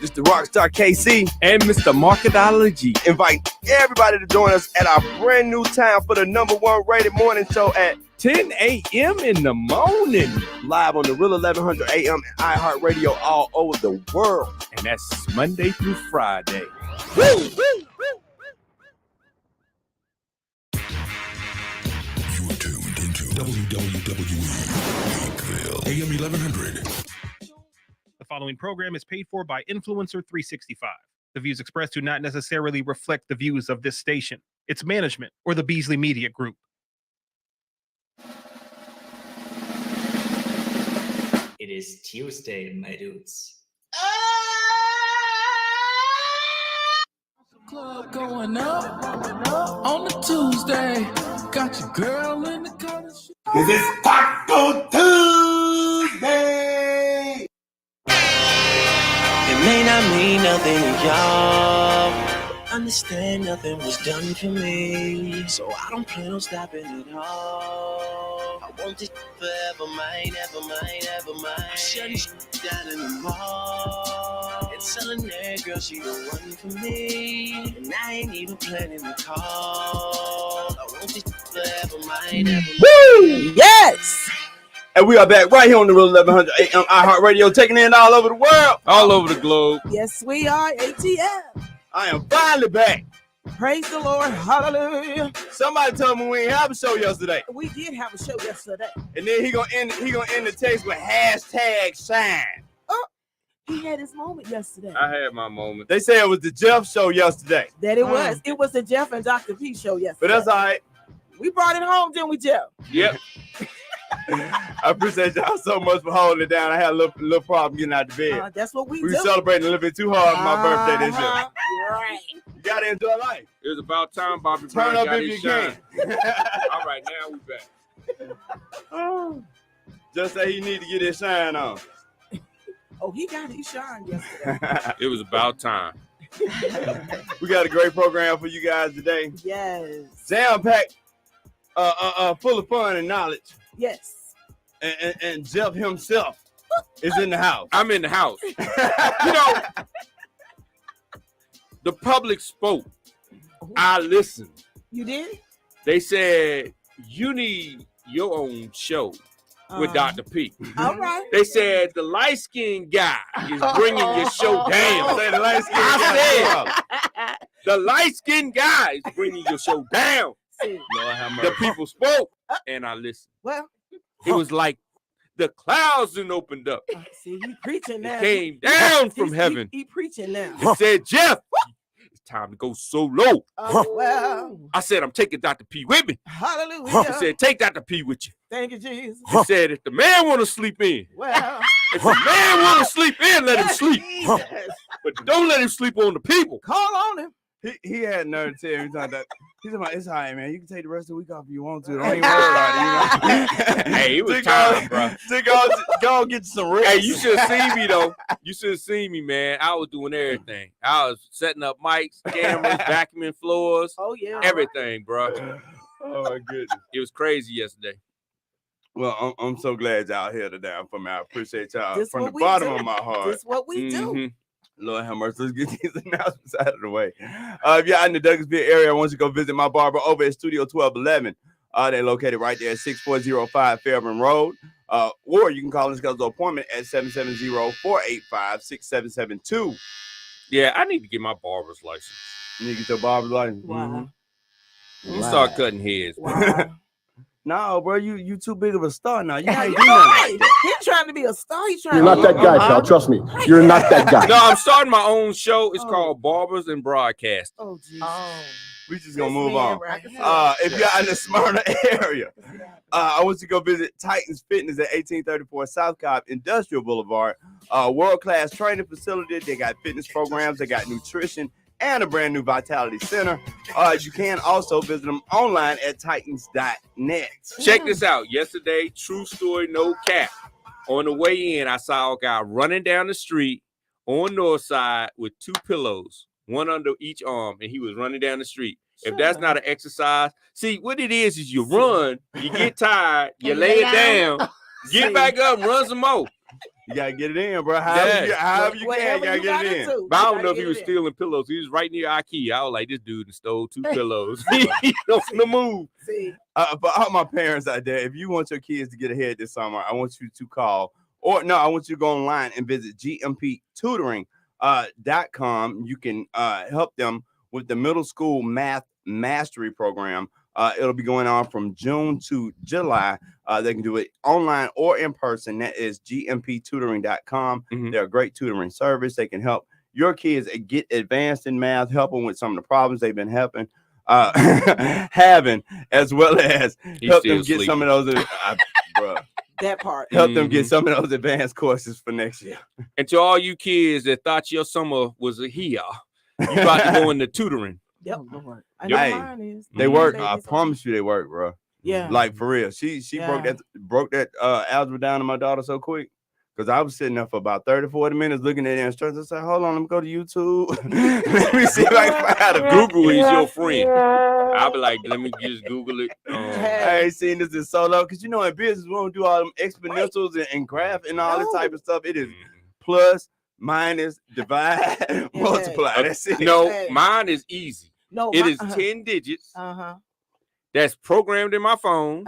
This is the Rockstar KC and Mr. Marketology. Invite everybody to join us at our brand new time for the #1 rated morning show at 10 a.m. in the morning. Live on the Real 1100 AM and iHeartRadio all over the world. And that's Monday through Friday. Woo, woo, woo. You're tuned into WWE Lakeville, AM 1100. The following program is paid for by Influencer 365. The views expressed do not necessarily reflect the views of this station, its management, or the Beasley Media Group. It is Tuesday, my dudes. Club going up on a Tuesday. Got your girl in the corner. This is Taco Tuesday. It may not mean nothing to y'all, but understand nothing was done for me, so I don't plan on stopping at all. I want this forever mine, ever mine, ever mine. I'm shutting shit down in the mall and telling that girl she the one for me, and I ain't even planning to call. I want this forever mine, ever mine. Woo! Yes! And we are back right here on the Real 1100 AM iHeartRadio, taking in all over the world. All over the globe. Yes, we are ATL. I am finally back. Praise the Lord. Hallelujah. Somebody told me we didn't have a show yesterday. We did have a show yesterday. And then he gonna end the text with #shine. Oh, he had his moment yesterday. I had my moment. They say it was the Jeff show yesterday. That it was. It was the Jeff and Dr. P show yesterday. But that's all right. We brought it home, didn't we, Jeff? Yep. I appreciate y'all so much for holding it down. I had a little problem getting out of bed. That's what we were do. celebrating a little bit too hard for my birthday this year. Right. You gotta enjoy life. It was about time Bobby Turn Brown up got if his you shine. can. All right, now we back. Just say he need to get his shine on. Oh, he got his shine yesterday. It was about time. We got a great program for you guys today. Yes. Jam-packed, full of fun and knowledge. Yes. And Jeff himself is in the house. I'm in the house. You know, the public spoke. I listened. You did? They said, you need your own show with Dr. P. All right. They said the light-skinned guy is bringing your show down. Say the light-skinned I said, the light-skinned guy is bringing your show down. Lord have mercy. The people spoke, and I listened. Well, it was like the clouds done opened up. See, he preaching now. It came down from heaven. He preaching now. It said, Jeff, it's time to go solo. Well. I said, I'm taking Dr. P with me. Hallelujah. He said, take Dr. P with you. Thank you, Jesus. He said, if the man want to sleep in, well, if the man want to sleep in, let him sleep. Jesus. But don't let him sleep on the people. Call on him. He had nerve to tell me that. He's like, it's all right, man. You can take the rest of the week off if you want to. Don't even worry about it. You know? Hey, it was time, bro. Go get some rest. Hey, you should have seen me, though. You should have seen me, man. I was doing everything. I was setting up mics, cameras, vacuuming floors. Oh, yeah. Everything, bro. Oh, my goodness. It was crazy yesterday. Well, I'm so glad y'all here today for me. I appreciate y'all This from the what we bottom do. of my heart. This what we do. Lord have mercy. Let's get these announcements out of the way. If you're out in the Douglasville area, I want you to go visit my barber over at Studio 1211. They're located right there at 6405 Fairburn Road. Or you can call and schedule an appointment at 770-485-6772. Yeah, I need to get my barber's license. You need to get your barber's license. Wow. I'm gonna start cutting heads. Wow. No, bro, you too big of a star now. You Yeah, can't you do nothing right. like that. He's trying to be a star. He's trying You're to not that guy, pal. Trust me. You're not that guy. No, I'm starting my own show. It's called Barbers and Broadcast. Oh, geez. We just gonna move on. If you're in the Smyrna area, I want you to go visit Titans Fitness at 1834 South Cobb Industrial Boulevard. World-class training facility. They got fitness programs. They got nutrition and a brand new Vitality Center. You can also visit them online at titans.net. Check this out. Yesterday, true story, no cap. On the way in, I saw a guy running down the street on north side with 2 pillows, one under each arm, and he was running down the street. If that's not an exercise, see, what it is you run, you get tired, you lay it down, get back up and run some more. You gotta get it in, bro. However you can, you Whatever gotta you get gotta it in. do, But I you don't gotta know if get he was it in. stealing pillows. He was right near IKEA. I was like, this dude done stole 2 pillows. He on the move. See, For all my parents out there, if you want your kids to get ahead this summer, I want you to call, or no, I want you to go online and visit gmptutoring.com. You can help them with the middle school math mastery program. It'll be going on from June to July. They can do it online or in person. That is gmptutoring.com. Mhm. They're a great tutoring service. They can help your kids get advanced in math, help them with some of the problems they've been having, as well as help them get some of those. Bruh, that part. help them get some of those advanced courses for next year. And to all you kids that thought your summer was a here, you about to go into tutoring. Yep. Oh, Lord. I know Hey, mine is. They My work. baby's I on- promise you, they work, bro. Yeah. Like for real. She Yeah. broke that algebra down to my daughter so quick. Because I was sitting there for about 30, 40 minutes looking at the instructions. I said, hold on, let me go to YouTube. Let me see if I can find a Google is your friend. I'll be like, let me just Google it. I ain't seen this in so long. Because you know, in business, we don't do all them exponentials and graph and all this type of stuff. It is plus, minus, divide, multiply. That's it. No, mine is easy. No, it is 10 digits. That's programmed in my phone.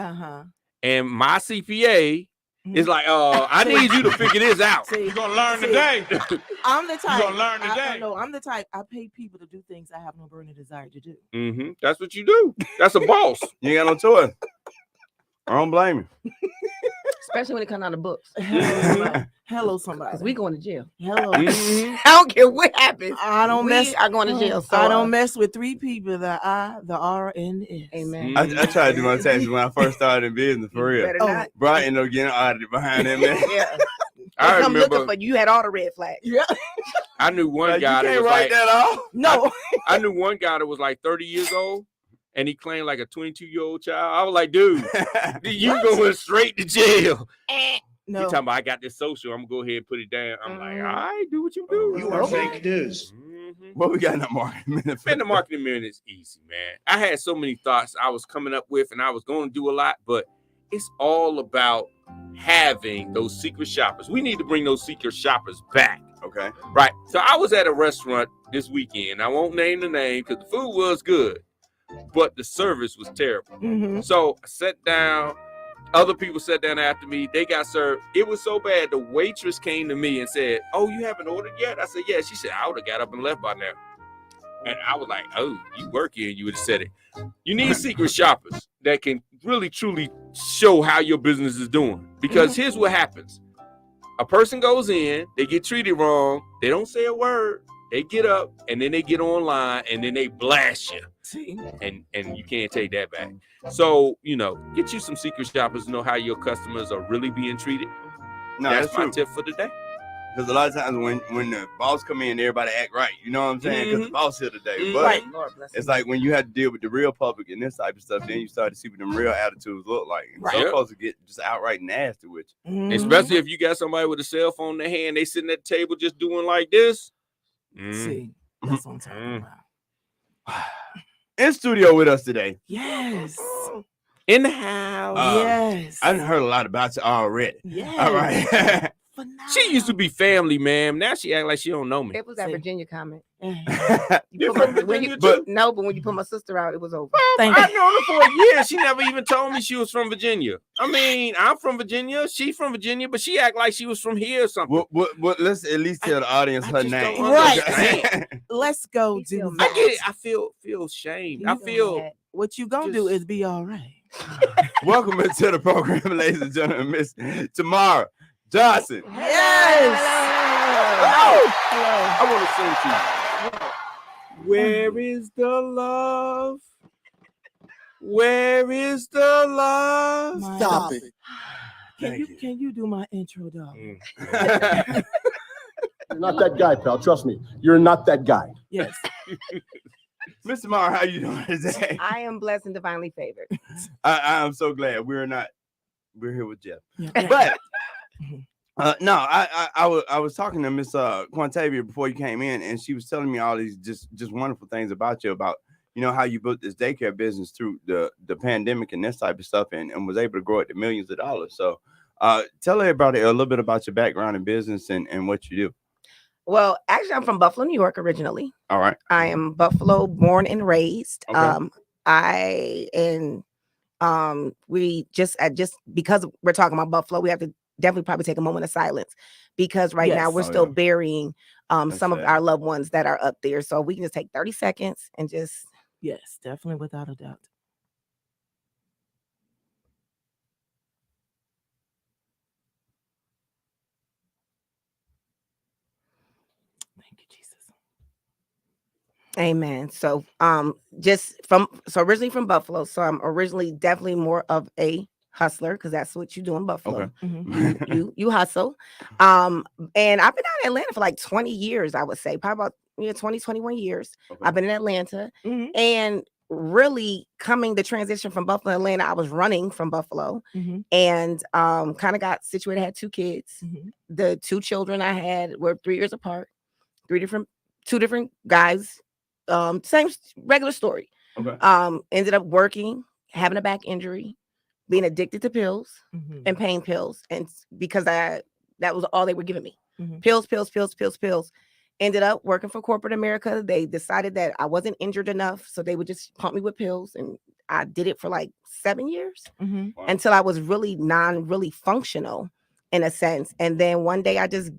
And my CPA is like, I need you to figure this out. You're gonna learn today. I'm the type. gonna learn I today. know. I'm the type. I pay people to do things I have no burning desire to do. That's what you do. That's a boss. You ain't got no choice. I don't blame you. Especially when it comes out of books. Hello, somebody. Because we going to jail. Hello. I don't care what happens. I don't we mess. are going to jail. So, I don't mess with 3 people: the I, the R, and the S. Amen. I tried to do my taxes when I first started in business, for real. better not. Bro, I ended up getting audited behind them, man. Yeah. I Come looking remember for you. You had all the red flags. Yeah. I knew one Like, guy you that can't was write like, that off. No. I knew one guy that was like 30 years old, and he claimed like a 22-year-old child. I was like, dude, you going straight to jail. No. He talking about, I got this social. I'm gonna go ahead and put it down. I'm like, all right, do what you do. You are fake news. What we got in the market minute? Man, the marketing minute is easy, man. I had so many thoughts I was coming up with, and I was going to do a lot, but it's all about having those secret shoppers. We need to bring those secret shoppers back. Okay. Right. So I was at a restaurant this weekend. I won't name the name because the food was good, but the service was terrible. So I sat down. Other people sat down after me. They got served. It was so bad. The waitress came to me and said, "Oh, you haven't ordered yet?" I said, "Yeah." She said, "I would have got up and left by now." And I was like, "Oh, you work here. You would have said it." You need secret shoppers that can really, truly show how your business is doing. Because here's what happens. A person goes in, they get treated wrong. They don't say a word. They get up and then they get online and then they blast you. See? And you can't take that back. So, get you some secret shoppers to know how your customers are really being treated. No, that's that's my true. tip for the day. Because a lot of times when the boss come in, everybody act right. You know what I'm saying? Because the boss here today. But Right. Lord bless it's like when you had to deal with the real public and this type of stuff, then you start to see what them real attitudes look like. And some Right. folks will get just outright nasty with you. Especially if you got somebody with a cell phone in their hand, they sitting at the table just doing like this. See, that's what I'm talking about. In studio with us today. Yes. In the house. Yes. I done heard a lot about you already. Yes. All right. She used to be family, ma'am. Now she act like she don't know me. It was that See. Virginia comment. You're put from my- when you- Virginia, too? No, but when you put my sister out, it was over. Thank I've you. known her for a year. She never even told me she was from Virginia. I mean, I'm from Virginia. She's from Virginia, but she act like she was from here or something. Well, let's at least tell the audience her just name. don't Right. understand. Let's go do I that. get it. I feel shame. I feel What you gonna do is be all right. Welcome into the program, ladies and gentlemen. Miss Tamara Johnson. Yes. I want to sing to you. Where is the love? Where is the love? My Stop God. it. Can you do my intro, dog? You're not that guy, pal. Trust me. You're not that guy. Yes. Miss Tamara, how you doing today? I am blessed and divinely favored. I am so glad we're here with Jeff. Yeah. But no, I was talking to Miss Quantavia before you came in, and she was telling me all these just wonderful things about you, about how you built this daycare business through the pandemic and this type of stuff, and was able to grow it to millions of dollars. So Tell everybody a little bit about your background in business and what you do. Well, actually, I'm from Buffalo, New York originally. All right. I am Buffalo born and raised. Okay. We just because we're talking about Buffalo, we have to definitely probably take a moment of silence because right now Yes. we're Oh, still yeah. burying some of sad. our loved ones that are up there. So we can just take 30 seconds and just Yes, definitely, without a doubt. Thank you, Jesus. amen. So originally from Buffalo. So I'm originally definitely more of a hustler because that's what you do in Buffalo. Okay. Mhm. You hustle. And I've been out in Atlanta for like 20 years, I would say, probably about 20, 21 years. Okay. I've been in Atlanta Mhm. and really coming the transition from Buffalo to Atlanta, I was running from Buffalo Mhm. and kind of got situated. I had 2 kids. Mhm. The 2 children I had were 3 years apart, 2 different guys. Same regular story. Okay. Ended up working, having a back injury, being addicted to pills Mhm. and pain pills, and because that was all they were giving me. Mhm. Pills. Ended up working for corporate America. They decided that I wasn't injured enough, so they would just pump me with pills, and I did it for like 7 years Mhm. Wow. until I was really functional in a sense. And then one day I just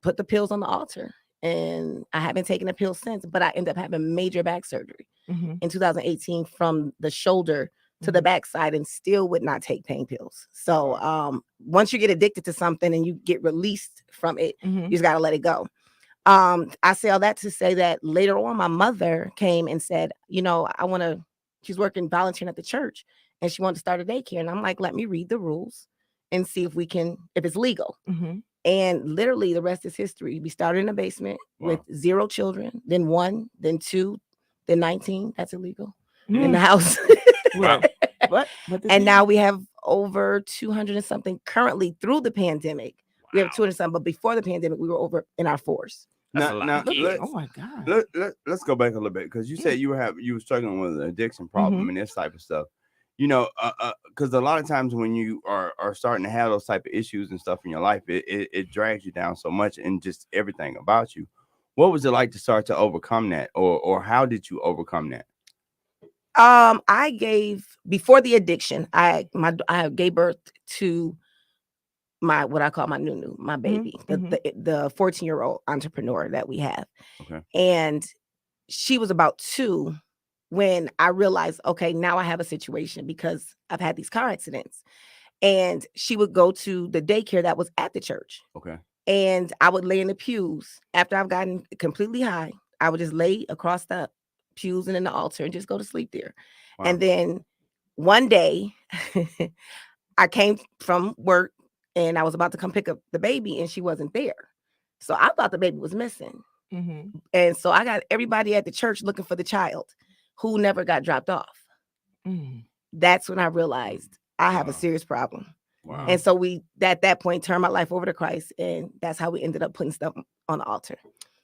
put the pills on the altar, and I haven't taken a pill since. But I ended up having major back surgery Mhm. in 2018 from the shoulder to the backside, and still would not take pain pills. So once you get addicted to something and you get released from it, Mhm. you just got to let it go. I say all that to say that later on, my mother came and said, she's working volunteering at the church and she wanted to start a daycare. And I'm like, let me read the rules and see if it's legal. Mhm. And literally the rest is history. We started in a basement with 0 children, then 1, then 2, then 19. That's illegal in the house. Wow. But And now we have over 200 and something currently through the pandemic. We have 200 and something, but before the pandemic, we were over in our 4s. That's a Now, lot. now Yeah. oh my God. let's go back a little bit because you said you were struggling with an addiction problem Mhm. and this type of stuff. Because a lot of times when you are starting to have those type of issues and stuff in your life, it drags you down so much and just everything about you. What was it like to start to overcome that, or how did you overcome that? I gave before the addiction. I gave birth to what I call my Nunu, my baby, the 14-year-old entrepreneur that we have. Okay. And she was about 2 when I realized, okay, now I have a situation because I've had these car accidents. And she would go to the daycare that was at the church. Okay. And I would lay in the pews after I've gotten completely high. I would just lay across the pews and in the altar and just go to sleep there. Wow. And then one day I came from work and I was about to come pick up the baby and she wasn't there. So I thought the baby was missing. Mhm. And so I got everybody at the church looking for the child who never got dropped off. Mhm. That's when I realized I have a Wow. serious problem. Wow. And so we, at that point, turned my life over to Christ. And that's how we ended up putting stuff on the altar.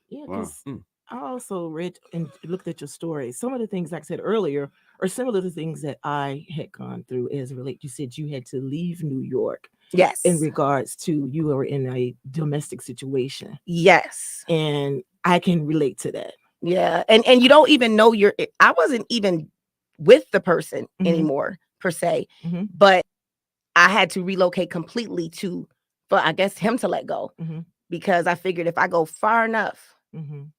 Yeah, Wow. because I also read and looked at your story. Some of the things, like I said earlier, are similar to things that I had gone through as relate. You said you had to leave New York. Yes. In regards to you were in a domestic situation. Yes. And I can relate to that. Yeah. And you don't even know I wasn't even with the person anymore per se, but I had to relocate completely for I guess him to let go because I figured if I go far enough,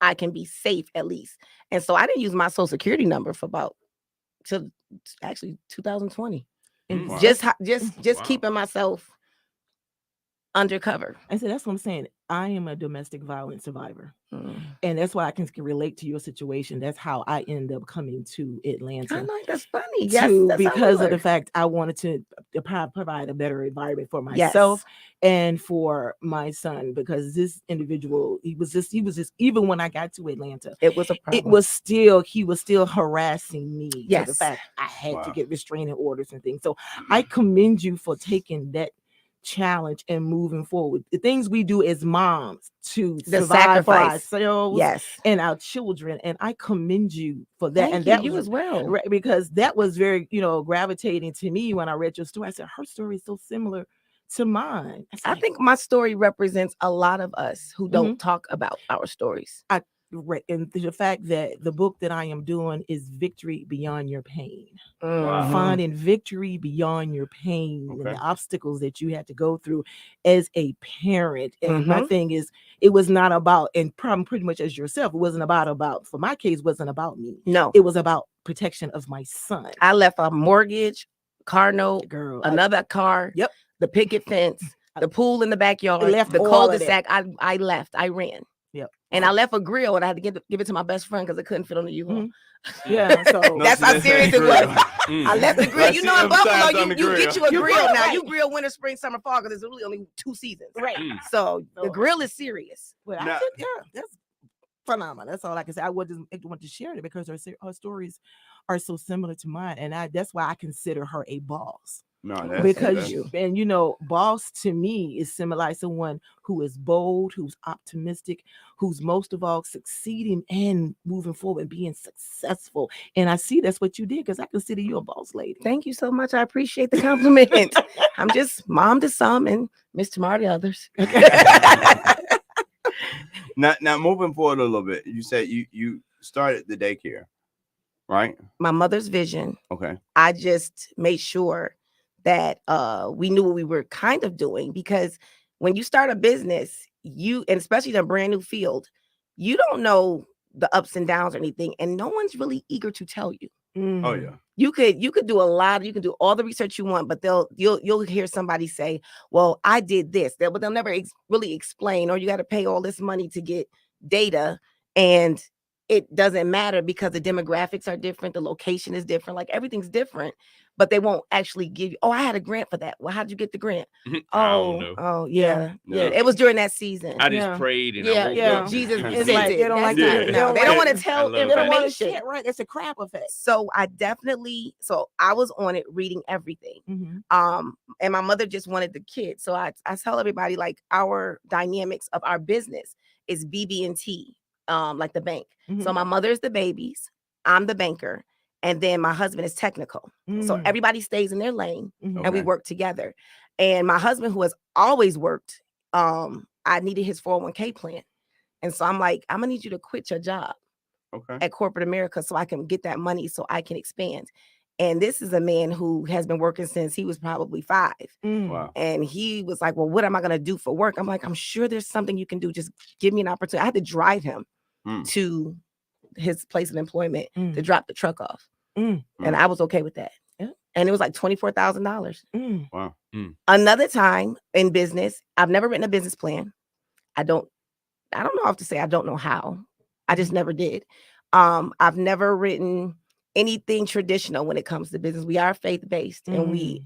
I can be safe at least. And so I didn't use my social security number for till actually 2020. And Wow. just keeping myself undercover. I said, that's what I'm saying. I am a domestic violence survivor. And that's why I can relate to your situation. That's how I ended up coming to Atlanta. I know, that's funny. Yes, because of the fact I wanted to provide a better environment for myself and for my son, because this individual, he was just, even when I got to Atlanta, it was a problem. He was still harassing me. Yes. To the fact I had to get restraining orders and things. So I commend you for taking that challenge and moving forward. The things we do as moms to survive for ourselves and our children, and I commend you for that. Thank and you as well, because that was very gravitating to me when I read your story. I said her story is so similar to mine. I think my story represents a lot of us who don't talk about our stories. And the fact that the book that I am doing is Victory Beyond Your Pain. Wow. Finding victory beyond your pain and the obstacles that you had to go through as a parent. And my thing is, it was not about, and pretty much as yourself, it wasn't about, for my case, wasn't about me. No. It was about protection of my son. I left a mortgage, car note, Girl, another car, the picket fence, the pool in the backyard, left the all of cul-de-sac. I left. I ran. Yep. And I left a grill and I had to give it to my best friend because it couldn't fit on the U-Haul. Yeah, so that's how serious it was. I left the grill. Let's You see know, in them Buffalo, sides on the you grill. get you a You grill grill, now. right. You grill winter, spring, summer, fall because there's really only 2 seasons. Right. So the grill is serious. Well, Now- I think, that's phenomenal. That's all I can say. I want to share it because her stories are so similar to mine, and that's why I consider her a boss. No, that's Because and you know, boss to me is similar someone who is bold, who's optimistic, who's most of all succeeding and moving forward and being successful. And I see that's what you did because I consider you a boss lady. Thank you so much. I appreciate the compliment. I'm just mom to some and Miss Tamar to others. Now moving forward a little bit, you said you started the daycare, right? My mother's vision. Okay. I just made sure that we knew what we were kind of doing, because when you start a business, and especially in a brand new field, you don't know the ups and downs or anything, and no one's really eager to tell you. Oh yeah. You could do a lot, you can do all the research you want, but you'll hear somebody say, well, I did this, but they'll never really explain, or you got to pay all this money to get data, and it doesn't matter because the demographics are different, the location is different, like everything's different, but they won't actually give you, oh, I had a grant for that. Well, how'd you get the grant? I don't know. Oh, yeah. Yeah. It was during that season. I just prayed and Yeah, I woke yeah. up. Jesus It's sent like it. they don't like That's that. it. No, they don't want to tell I love They don't want to information. shit, right? It's a crap effect. So I was on it reading everything. And my mother just wanted the kids. So I tell everybody, like, our dynamics of our business is BB&T, like the bank. So my mother is the babies, I'm the banker, and then my husband is technical. So everybody stays in their lane and we Okay. work together. And my husband, who has always worked, I needed his 401k plan. And so I'm like, I'm gonna need you to quit your job Okay. at corporate America so I can get that money so I can expand. And this is a man who has been working since he was probably 5. Wow. And he was like, well, what am I going to do for work? I'm like, I'm sure there's something you can do. Just give me an opportunity. I had to drive him to his place of employment to drop the truck off. And I was okay with that. And it was like $24,000. Wow. Another time in business, I've never written a business plan. I don't know how to say I don't know how. I just never did. I've never written anything traditional when it comes to business. We are faith-based and we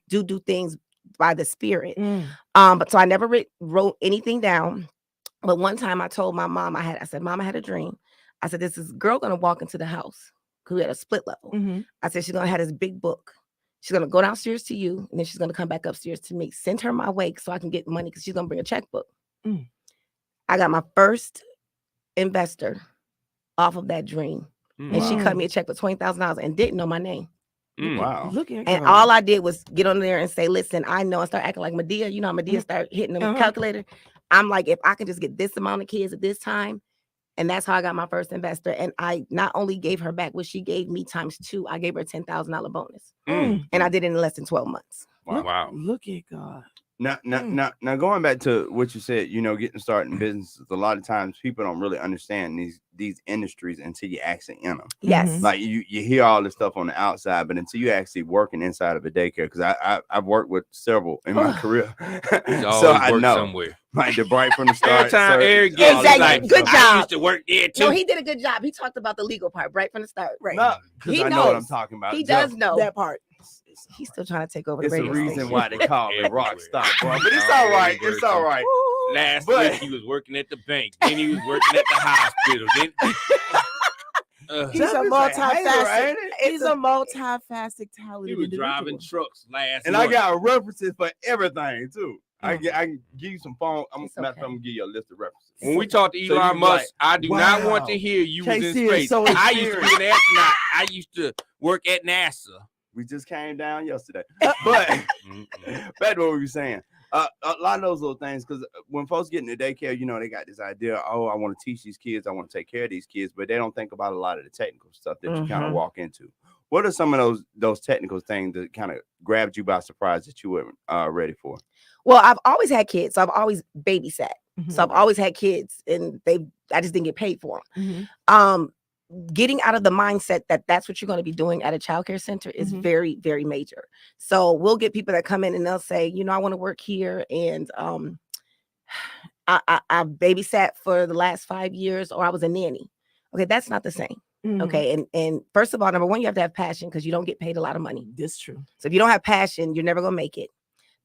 do things by the spirit. But so I never wrote anything down. But one time I told my mom, I said, Mom, I had a dream. I said, this is girl gonna walk into the house because we had a split level. I said, she's gonna have this big book. She's gonna go downstairs to you, and then she's gonna come back upstairs to me. Send her my way so I can get money because she's gonna bring a checkbook. I got my first investor off of that dream. And she cut me a check for $20,000 and didn't know my name. Wow. Look at And God. all I did was get on there and say, listen, I know, and start acting like Medea. You know how Medea start hitting the calculator. I'm like, if I can just get this amount of kids at this time. And that's how I got my first investor. And I not only gave her back what she gave me ×2, I gave her a $10,000 bonus. And I did it in less than 12 months. Wow. Look at God. Now, going back to what you said, getting started in businesses, a lot of times people don't really understand these industries until you actually in them. Yes. Like you hear all this stuff on the outside, but until you actually working inside of a daycare, because I've worked with several in my career, so I know. Somewhere. Like the bright from the start. Every time Eric gets gets Exactly. Good I job. used to work there too. No, he did a good job. He talked about the legal part right from the start. Right. No, because He I know what I'm knows. talking about. He So does know. That part. He's still trying to take over the It's a radio reason station. why they call it rock Everywhere. star, boy. But it's all right. It's all right. Last But- week he was working at the bank. Then he was working at the hospital. Then He's a Jeff is a hater, multifaceted. ain't it? He's a multifaceted talented he was individual. driving trucks last And month. I got references for everything too. I can give you some phone. I'm It's gonna okay. give you a list of references. When we talked to So Elon you Musk, like, I do not want wow, to hear you was in KC is space. so I used to be experienced. an astronaut. I used to work at NASA. We just came down yesterday. But back to what we were saying. A lot of those little things, because when folks get into daycare, you know, they got this idea, oh, I want to teach these kids, I want to take care of these kids, but they don't think about a lot of the technical stuff that you kind of walk into. What are some of those technical things that kind of grabbed you by surprise that you weren't ready for? Well, I've always had kids, so I've always babysat. So I've always had kids, and I just didn't get paid for them. Getting out of the mindset that that's what you're going to be doing at a childcare center is very, very major. So we'll get people that come in and they'll say, you know, I want to work here, and I babysat for the last 5 years, or I was a nanny. Okay, that's not the same. Okay, and first of all, number one, you have to have passion, because you don't get paid a lot of money. That's true. So if you don't have passion, you're never gonna make it.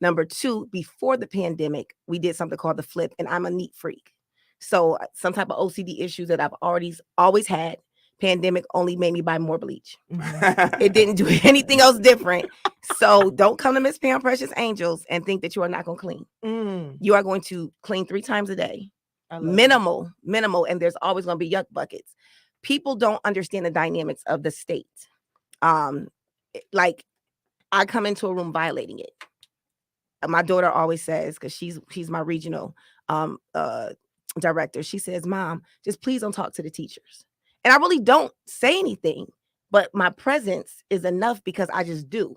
Number two, before the pandemic, we did something called the flip, and I'm a neat freak. So some type of OCD issues that I've always had. Pandemic only made me buy more bleach. It didn't do anything else different. So don't come to Miss Pam Precious Angels and think that you are not going to clean. You are going to clean 3 times a day. Minimal. And there's always going to be yuck buckets. People don't understand the dynamics of the state. Like, I come into a room violating it. My daughter always says, because she's my regional director, she says, Mom, just please don't talk to the teachers. And I really don't say anything, but my presence is enough, because I just do.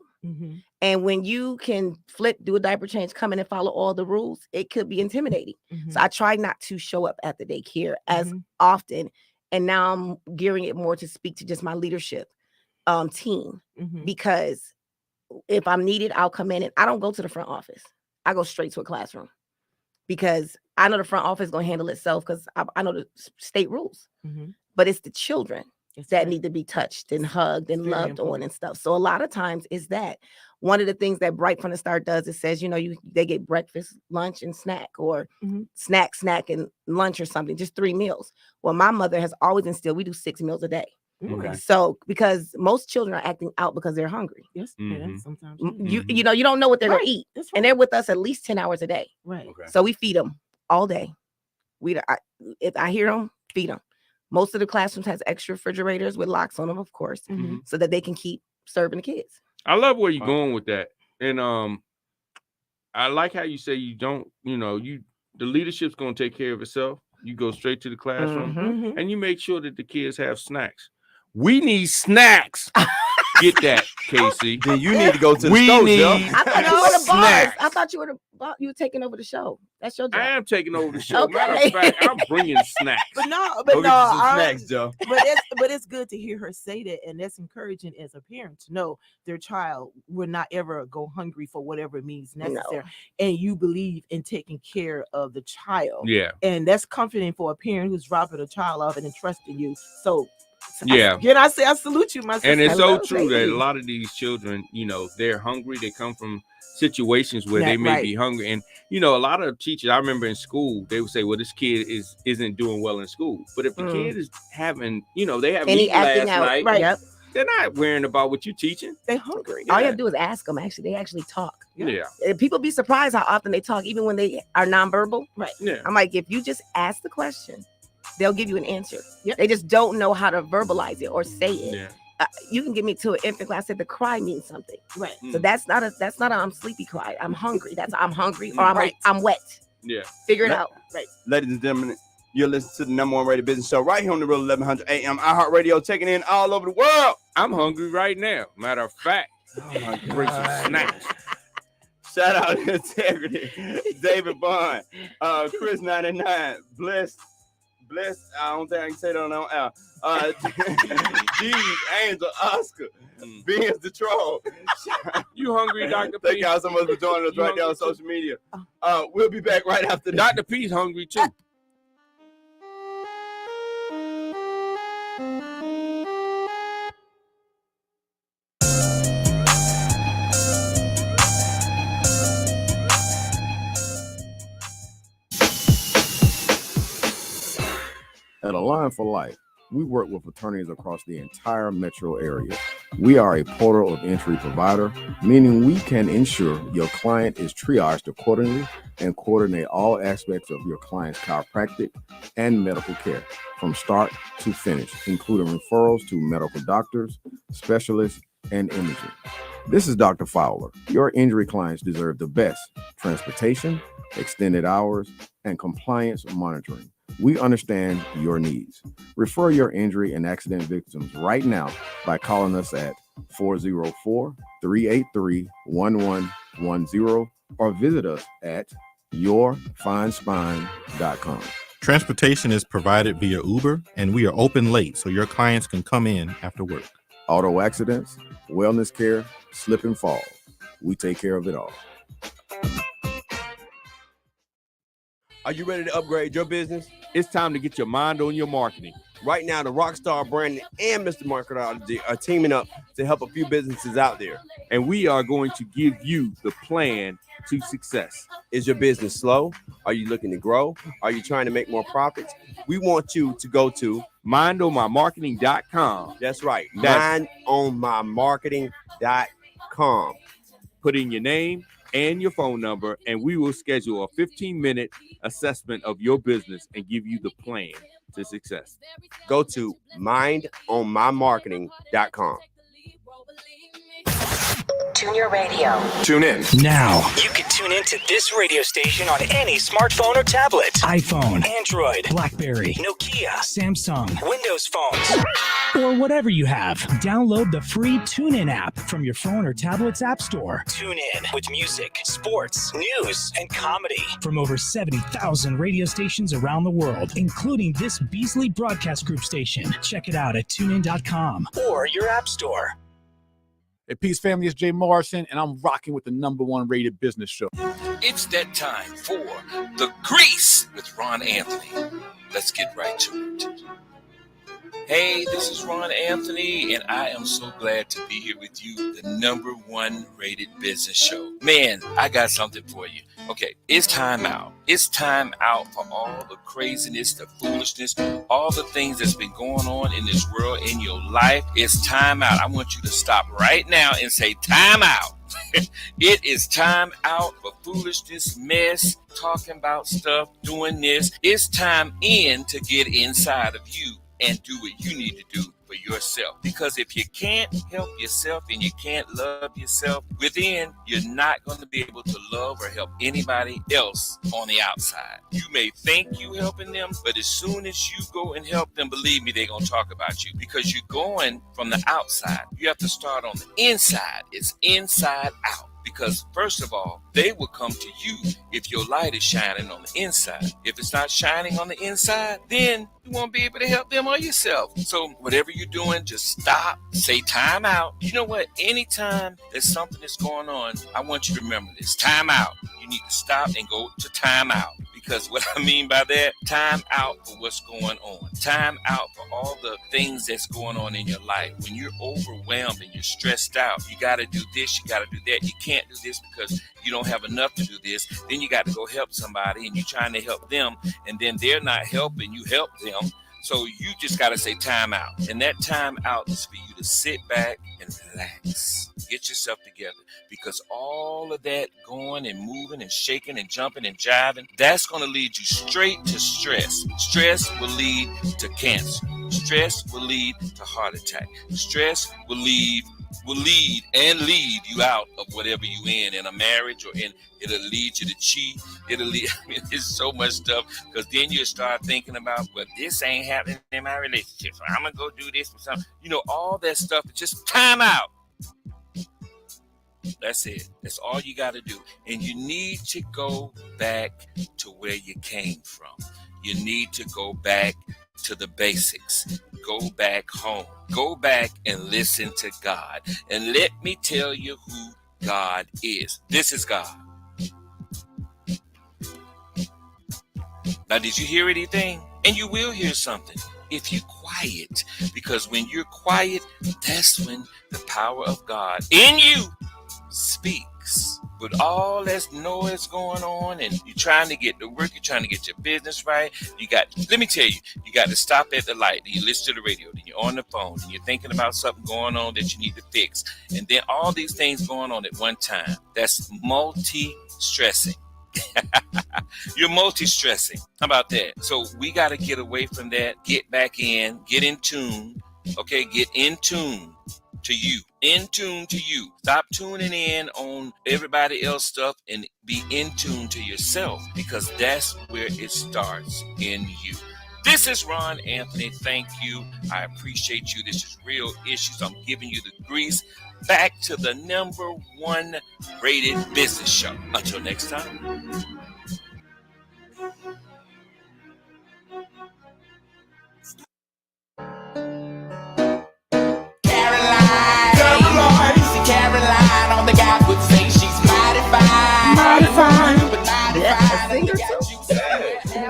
And when you can do a diaper change, come in and follow all the rules, it could be intimidating. So I try not to show up at the daycare as often. And now I'm gearing it more to speak to just my leadership team, because if I'm needed, I'll come in, and I don't go to the front office. I go straight to a classroom, because I know the front office is going to handle itself, because I know the state rules. But it's the children that need to be touched and hugged and loved on and stuff. So a lot of times is that one of the things that Bright from the Start does, it says, you know, they get breakfast, lunch, and snack, or snack, and lunch or something, just 3 meals. Well, my mother has always instilled, we do 6 meals a day. Okay. So because most children are acting out because they're hungry. Yes, sometimes. You know, you don't know what they're going to eat. That's right. And they're with us at least 10 hours a day. Right. Okay. So we feed them all day. If I hear them, feed them. Most of the classrooms has extra refrigerators with locks on them, of course, so that they can keep serving the kids. I love where you're going with that. And I like how you say you don't, you know, the leadership's going to take care of itself. You go straight to the classroom and you make sure that the kids have snacks. We need snacks. Get that, Casey. Then you need to go to the store, Joe. I thought you were the boss. I thought you were taking over the show. That's your job. I am taking over the show. Okay. Matter of fact, I'm bringing snacks. But no, snacks, Joe. But it's good to hear her say that, and that's encouraging as a parent to know their child will not ever go hungry for whatever means necessary, and you believe in taking care of the child. Yeah, and that's comforting for a parent who's dropping a child off and entrusting you. So. Yeah. Again, I salute you, my sister. And it's so true that a lot of these children, you know, they're hungry. They come from situations where they may be hungry. And, you know, a lot of teachers, I remember in school, they would say, well, this kid isn't doing well in school. But if the kid is having, you know, they have eaten last night, right? They're not worrying about what you're teaching. They're hungry. All you have to do is ask them. Actually, they actually talk. Yeah. People be surprised how often they talk, even when they are nonverbal. Right. Yeah. I'm like, if you just ask the question, they'll give you an answer. Yep. They just don't know how to verbalize it or say it. Yeah. You can get me to an infant class. I said the cry means something. Right. So that's not a I'm sleepy cry. I'm hungry. That's I'm hungry, or I'm wet. Yeah. Figure it out. Right. Ladies and gentlemen, you're listening to the number 1 rated business show right here on the Real 1100 AM iHeartRadio, taking in all over the world. I'm hungry right now. Matter of fact, bring some snacks. Shout out to Integrity, David Bond, Chris 99, Bless. I don't think I can say that on air. G, Angel, Oscar, Benz the Troll. You hungry, Dr. P? Thank y'all so much for joining us right there on social media. We'll be back right after this. Dr. P's hungry too. At Align for Life, we work with attorneys across the entire metro area. We are a portal of entry provider, meaning we can ensure your client is triaged accordingly and coordinate all aspects of your client's chiropractic and medical care from start to finish, including referrals to medical doctors, specialists, and imaging. This is Dr. Fowler. Your injury clients deserve the best transportation, extended hours, and compliance monitoring. We understand your needs. Refer your injury and accident victims right now by calling us at 404-383-1110 or visit us at yourfinespine.com. Transportation is provided via Uber, and we are open late so your clients can come in after work. Auto accidents, wellness care, slip and fall. We take care of it all. Are you ready to upgrade your business? It's time to get your mind on your marketing. Right now, the Rockstar Branding and Mr. Marketology are teaming up to help a few businesses out there. And we are going to give you the plan to success. Is your business slow? Are you looking to grow? Are you trying to make more profits? We want you to go to mindonmymarketing.com. That's right. mindonmymarketing.com. Put in your name and your phone number, and we will schedule a 15-minute assessment of your business and give you the plan to success. Go to mindonmymarketing.com. Tune your radio. Tune in Now. You can tune into this radio station on any smartphone or tablet. iPhone, Android, BlackBerry, Nokia, Samsung, Windows phones, or whatever you have. Download the free TuneIn app from your phone or tablet's app store. Tune in with music, sports, news, and comedy from over 70,000 radio stations around the world, including this Beasley Broadcast Group station. Check it out at tunein.com or your app store. Hey, peace, family. It's Jay Morrison, and I'm rocking with the #1 rated business show. It's that time for The Grease with Ron Anthony. Let's get right to it. Hey, this is Ron Anthony, and I am so glad to be here with you, the #1 rated business show. Man, I got something for you. Okay, it's time out. It's time out for all the craziness, the foolishness, all the things that's been going on in this world, in your life. It's time out. I want you to stop right now and say, time out. It is time out for foolishness, mess, talking about stuff, doing this. It's time in to get inside of you and do what you need to do for yourself. Because if you can't help yourself and you can't love yourself within, you're not going to be able to love or help anybody else on the outside. You may think you helping them, but as soon as you go and help them, believe me, they're going to talk about you because you're going from the outside. You have to start on the inside. It's inside out. Because first of all, they will come to you if your light is shining on the inside. If it's not shining on the inside, then you won't be able to help them or yourself. So whatever you're doing, just stop, say time out. You know what? Anytime there's something that's going on, I want you to remember this. Time out. You need to stop and go to time out. Because what I mean by that, time out for what's going on. Time out for all the things that's going on in your life. When you're overwhelmed and you're stressed out, you got to do this, you got to do that. You can't do this because you don't have enough to do this. Then you got to go help somebody and you're trying to help them. And then they're not helping you help them. So you just got to say time out. And that time out is for you to sit back and relax. Get yourself together. Because all of that going and moving and shaking and jumping and jiving, that's going to lead you straight to stress. Stress will lead to cancer. Stress will lead to heart attack. Stress will lead you out of whatever you in a marriage, or it'll lead you to cheat. It'll lead, there's so much stuff, because then you start thinking about, well, this ain't happening in my relationship, so I'm gonna go do this or something. You know, all that stuff, just time out. That's it. That's all you got to do. And you need to go back to where you came from. You need to go back to the basics. Go back home. Go back and listen to God. And let me tell you who God is. This is God. Now, did you hear anything? And you will hear something if you're quiet. Because when you're quiet, that's when the power of God in you speaks. With all that noise going on, and you're trying to get to work, you're trying to get your business right, let me tell you, you got to stop at the light, then you listen to the radio, then you're on the phone, and you're thinking about something going on that you need to fix, and then all these things going on at one time. That's multi-stressing. You're multi-stressing. How about that? So we got to get away from that, get back in, get in tune. Okay, get in tune to you. In tune to you. Stop tuning in on everybody else stuff and be in tune to yourself, because that's where it starts, in you. This is Ron Anthony. Thank you. I appreciate you. This is Real Issues. I'm giving you the grease. Back to the #1 rated business show. Until next time. Caroline, all the guys would say she's mighty fine. Mighty fine. But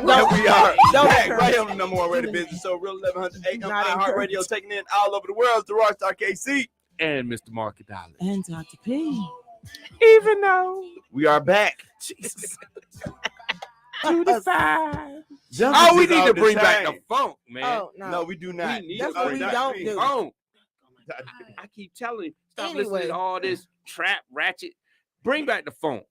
Well, we are back right here on the #1 rated business show, Real 1100 AM iHeartRadio, taking in all over the world. It's the Rockstar KC and Mr. Market Dollar and Dr. P. Even though we are back. Jesus. We need to bring back the funk, man. Oh, no. We do not. That's what we don't do. Funk. I keep telling you, stop listening to all this trap ratchet. Bring back the funk.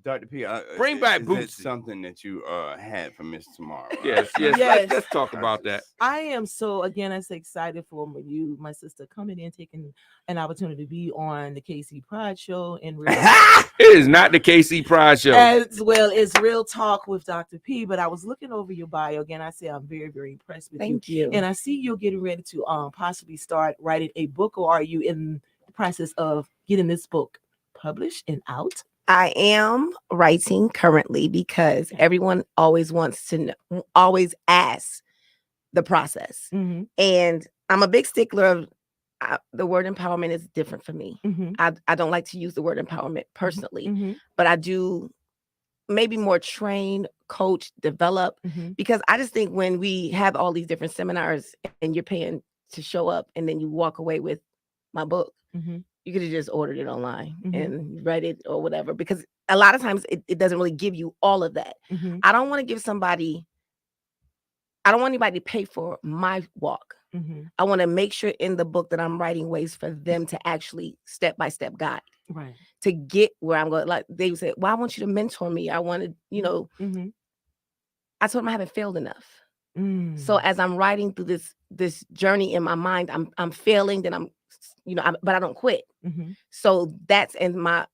Dr. P, bring back is Bootsy. Something that you had from Miss Tomorrow. Yes. Let's talk about that. I am so, again, I'm so excited for you, my sister, coming in, taking an opportunity to be on the KC Pride Show. And it is not the KC Pride Show. As well as Real Talk with Dr. P. But I was looking over your bio again. I say I'm very, very impressed with you. Thank you. And I see you're getting ready to possibly start writing a book, or are you in the process of getting this book published and out? I am writing currently because everyone always wants to know, always asks the process. Mm-hmm. And I'm a big stickler of the word empowerment is different for me. Mm-hmm. I don't like to use the word empowerment personally, Mm-hmm. but I do maybe more train, coach, develop, because I just think when we have all these different seminars and you're paying to show up and then you walk away with my book, you could have just ordered it online and read it or whatever, because a lot of times it doesn't really give you all of that. I don't want to give somebody, I don't want anybody to pay for my walk. I want to make sure in the book that I'm writing ways for them to actually step-by-step guide. Right. To get where I'm going. Like they said, well, I want you to mentor me. I wanted, I told them I haven't failed enough. So as I'm writing through this journey in my mind, I'm failing, then I'm, but I don't quit. So that's, and my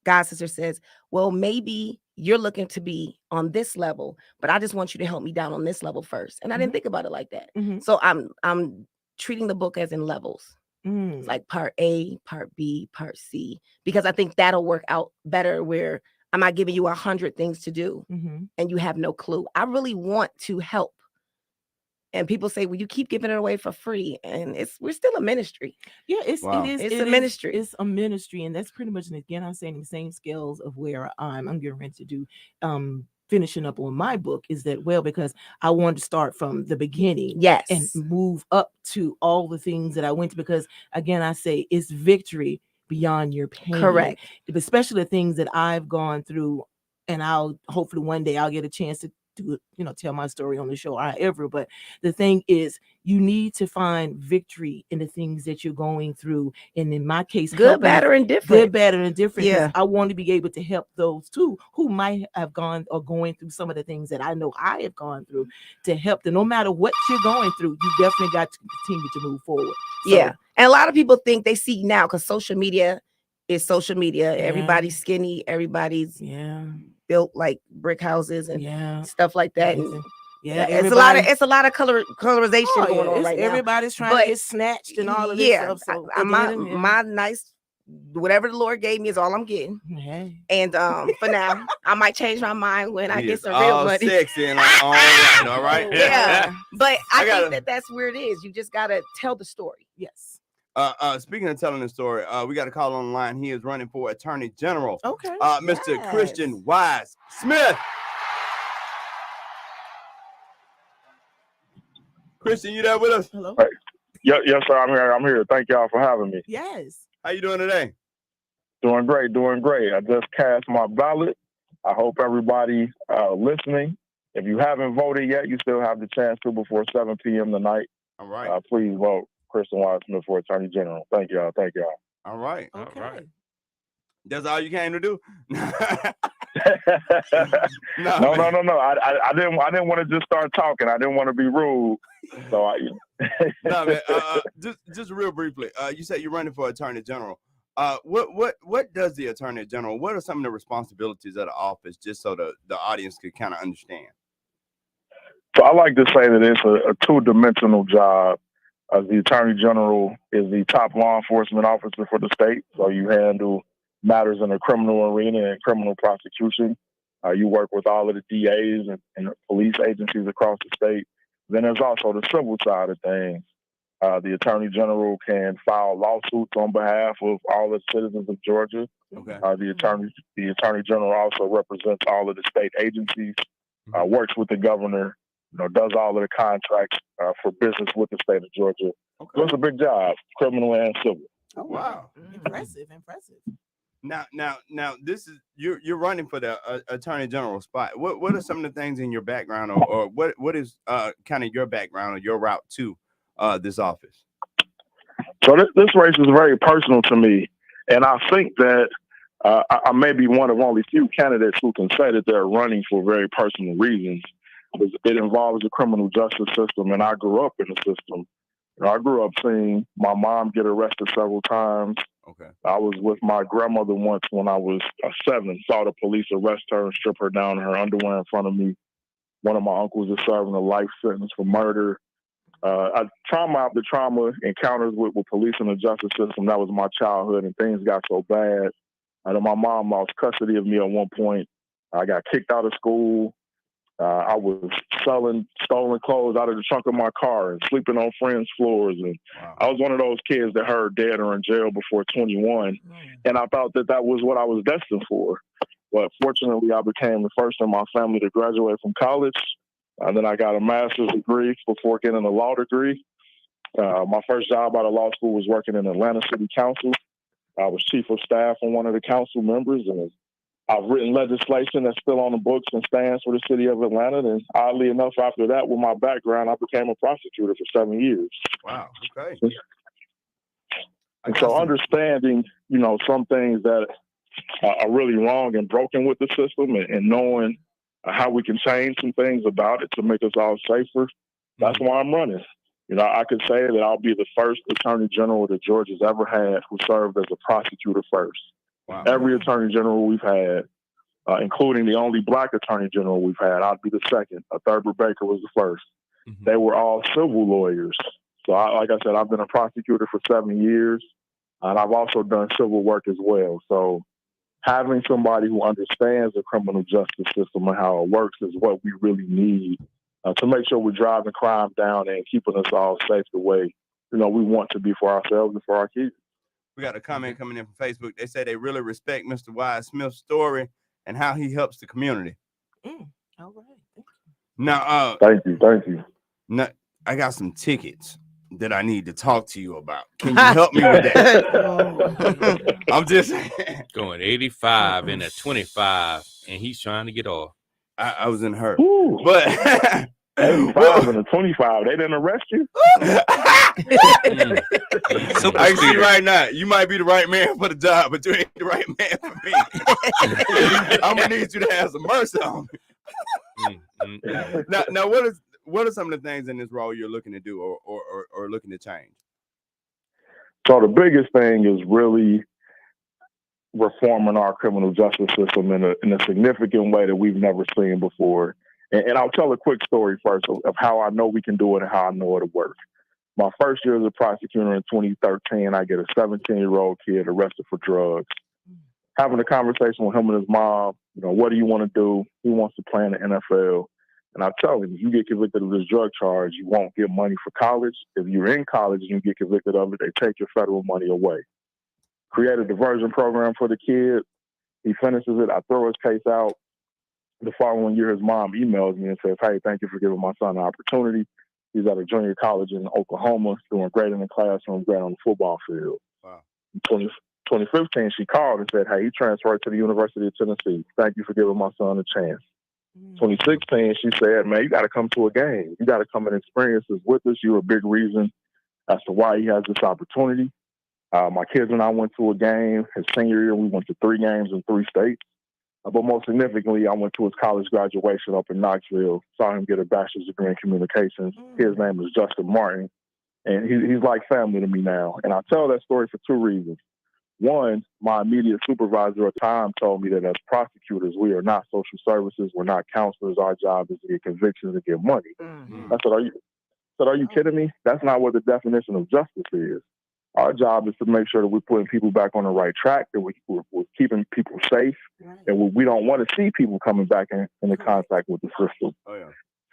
god sister says, well, maybe you're looking to be on this level, but I just want you to help me down on this level first. And I didn't think about it like that. So I'm treating the book as in levels. It's like part A, part B, part C, because I think that'll work out better where I'm not giving you 100 things to do and you have no clue. I really want to help. And people say, well, you keep giving it away for free. And we're still a ministry. Yeah, it is. It's a ministry. It's a ministry. And that's pretty much, and again, I'm saying the same scales of where I'm getting ready to do finishing up on my book is that, well, because I wanted to start from the beginning. Yes. And move up to all the things that I went to, because again, I say it's victory beyond your pain. Correct. Especially the things that I've gone through. And I'll hopefully one day I'll get a chance to tell my story on the show, however. But the thing is, you need to find victory in the things that you're going through. And in my case, good, bad, or indifferent. Good, bad, or indifferent. Yeah. I want to be able to help those too who might have gone or going through some of the things that I know I have gone through, to help them. No matter what you're going through, you definitely got to continue to move forward. So, yeah. And a lot of people think they see now, because social media is social media. Yeah. Everybody's skinny. Everybody's built like brick houses and stuff like that. And it's a lot of colorization going on right now. Everybody's trying to get snatched and all of this stuff. So my nice, whatever the Lord gave me is all I'm getting. And for now, I might change my mind when I get some real money. Sexy and like, all right. Yeah, but I think that's where it is. You just gotta tell the story. Yes. Speaking of telling the story, we got a call on the line. He is running for Attorney General. Okay. Mr. Christian Wise Smith. Christian, you there with us? Hello. Hey. Yes, sir. I'm here. Thank y'all for having me. Yes. How you doing today? Doing great. I just cast my ballot. I hope everybody listening, if you haven't voted yet, you still have the chance to before 7 p.m. tonight. All right. Please vote Christian Wise Smith for Attorney General. Thank y'all. All right. Okay. All right. That's all you came to do? No. I didn't want to just start talking. I didn't want to be rude. So No, man. Just real briefly. You said you're running for Attorney General. What does the Attorney General? What are some of the responsibilities of the office, just so the audience could kind of understand? So I like to say that it's a two-dimensional job. The Attorney General is the top law enforcement officer for the state. So you handle matters in the criminal arena and criminal prosecution. You work with all of the DAs and police agencies across the state. Then there's also the civil side of things. The Attorney General can file lawsuits on behalf of all the citizens of Georgia. Okay. The Attorney General also represents all of the state agencies, works with the governor, does all of the contracts for business with the state of Georgia. Okay. So it's a big job, criminal and civil. Oh wow, impressive. Now, this is you're running for the Attorney General spot. What are some of the things in your background, or what is kind of your background or your route to this office? So this race is very personal to me, and I think that I may be one of only few candidates who can say that they're running for very personal reasons. It involves the criminal justice system, and I grew up in the system. I grew up seeing my mom get arrested several times. Okay. I was with my grandmother once when I was 7, saw the police arrest her and strip her down in her underwear in front of me. One of my uncles is serving a life sentence for murder. Trauma after trauma, encounters with police and the justice system, that was my childhood, and things got so bad. My mom lost custody of me at one point. I got kicked out of school. I was selling stolen clothes out of the trunk of my car and sleeping on friends' floors. And I was one of those kids that heard dead or in jail before 21. And I thought that was what I was destined for. But fortunately, I became the first in my family to graduate from college. And then I got a master's degree before getting a law degree. My first job out of law school was working in Atlanta City Council. I was chief of staff on one of the council members, and I've written legislation that's still on the books and stands for the city of Atlanta. And oddly enough, after that, with my background, I became a prosecutor for 7 years. Wow. Okay. And so understanding, some things that are really wrong and broken with the system, and knowing how we can change some things about it to make us all safer, that's why I'm running. I could say that I'll be the first Attorney General that Georgia's ever had who served as a prosecutor first. Wow. Every Attorney General we've had, including the only Black Attorney General we've had, I'd be the second. Thurber Baker was the first. Mm-hmm. They were all civil lawyers. So, like I said, I've been a prosecutor for 7 years, and I've also done civil work as well. So having somebody who understands the criminal justice system and how it works is what we really need to make sure we're driving crime down and keeping us all safe the way, we want to be for ourselves and for our kids. We got a comment coming in from Facebook. They say they really respect Mr. Wyatt Smith's story and how he helps the community. All right. Now, thank you. Now, I got some tickets that I need to talk to you about. Can you help me with that? I'm just going 85 in a 25, and he's trying to get off. I was in hurt, Ooh. But 85 and a 25, they didn't arrest you? I see right now, you might be the right man for the job, but you ain't the right man for me. I'm gonna need you to have some mercy on me. Now, what are some of the things in this role you're looking to do or looking to change? So the biggest thing is really reforming our criminal justice system in a significant way that we've never seen before. And I'll tell a quick story first of how I know we can do it and how I know it'll work. My first year as a prosecutor in 2013, I get a 17-year-old kid arrested for drugs. Having a conversation with him and his mom, what do you want to do? He wants to play in the NFL. And I tell him, if you get convicted of this drug charge, you won't get money for college. If you're in college and you get convicted of it, they take your federal money away. Create a diversion program for the kid. He finishes it. I throw his case out. The following year, his mom emails me and says, hey, thank you for giving my son an opportunity. He's at a junior college in Oklahoma, doing great in the classroom, great on the football field. Wow. In 2015, she called and said, hey, he transferred to the University of Tennessee. Thank you for giving my son a chance. 2016, she said, man, you got to come to a game. You got to come and experience this with us. You're a big reason as to why he has this opportunity. My kids and I went to a game. His senior year, we went to 3 games in 3 states. But most significantly, I went to his college graduation up in Knoxville, saw him get a bachelor's degree in communications. His name is Justin Martin, and he's like family to me now. And I tell that story for two reasons. One, my immediate supervisor at the time told me that as prosecutors, we are not social services, we're not counselors. Our job is to get convictions and get money. I said, are you kidding me? That's not what the definition of justice is. Our job is to make sure that we're putting people back on the right track, that we're keeping people safe, and we don't want to see people coming back into contact with the system.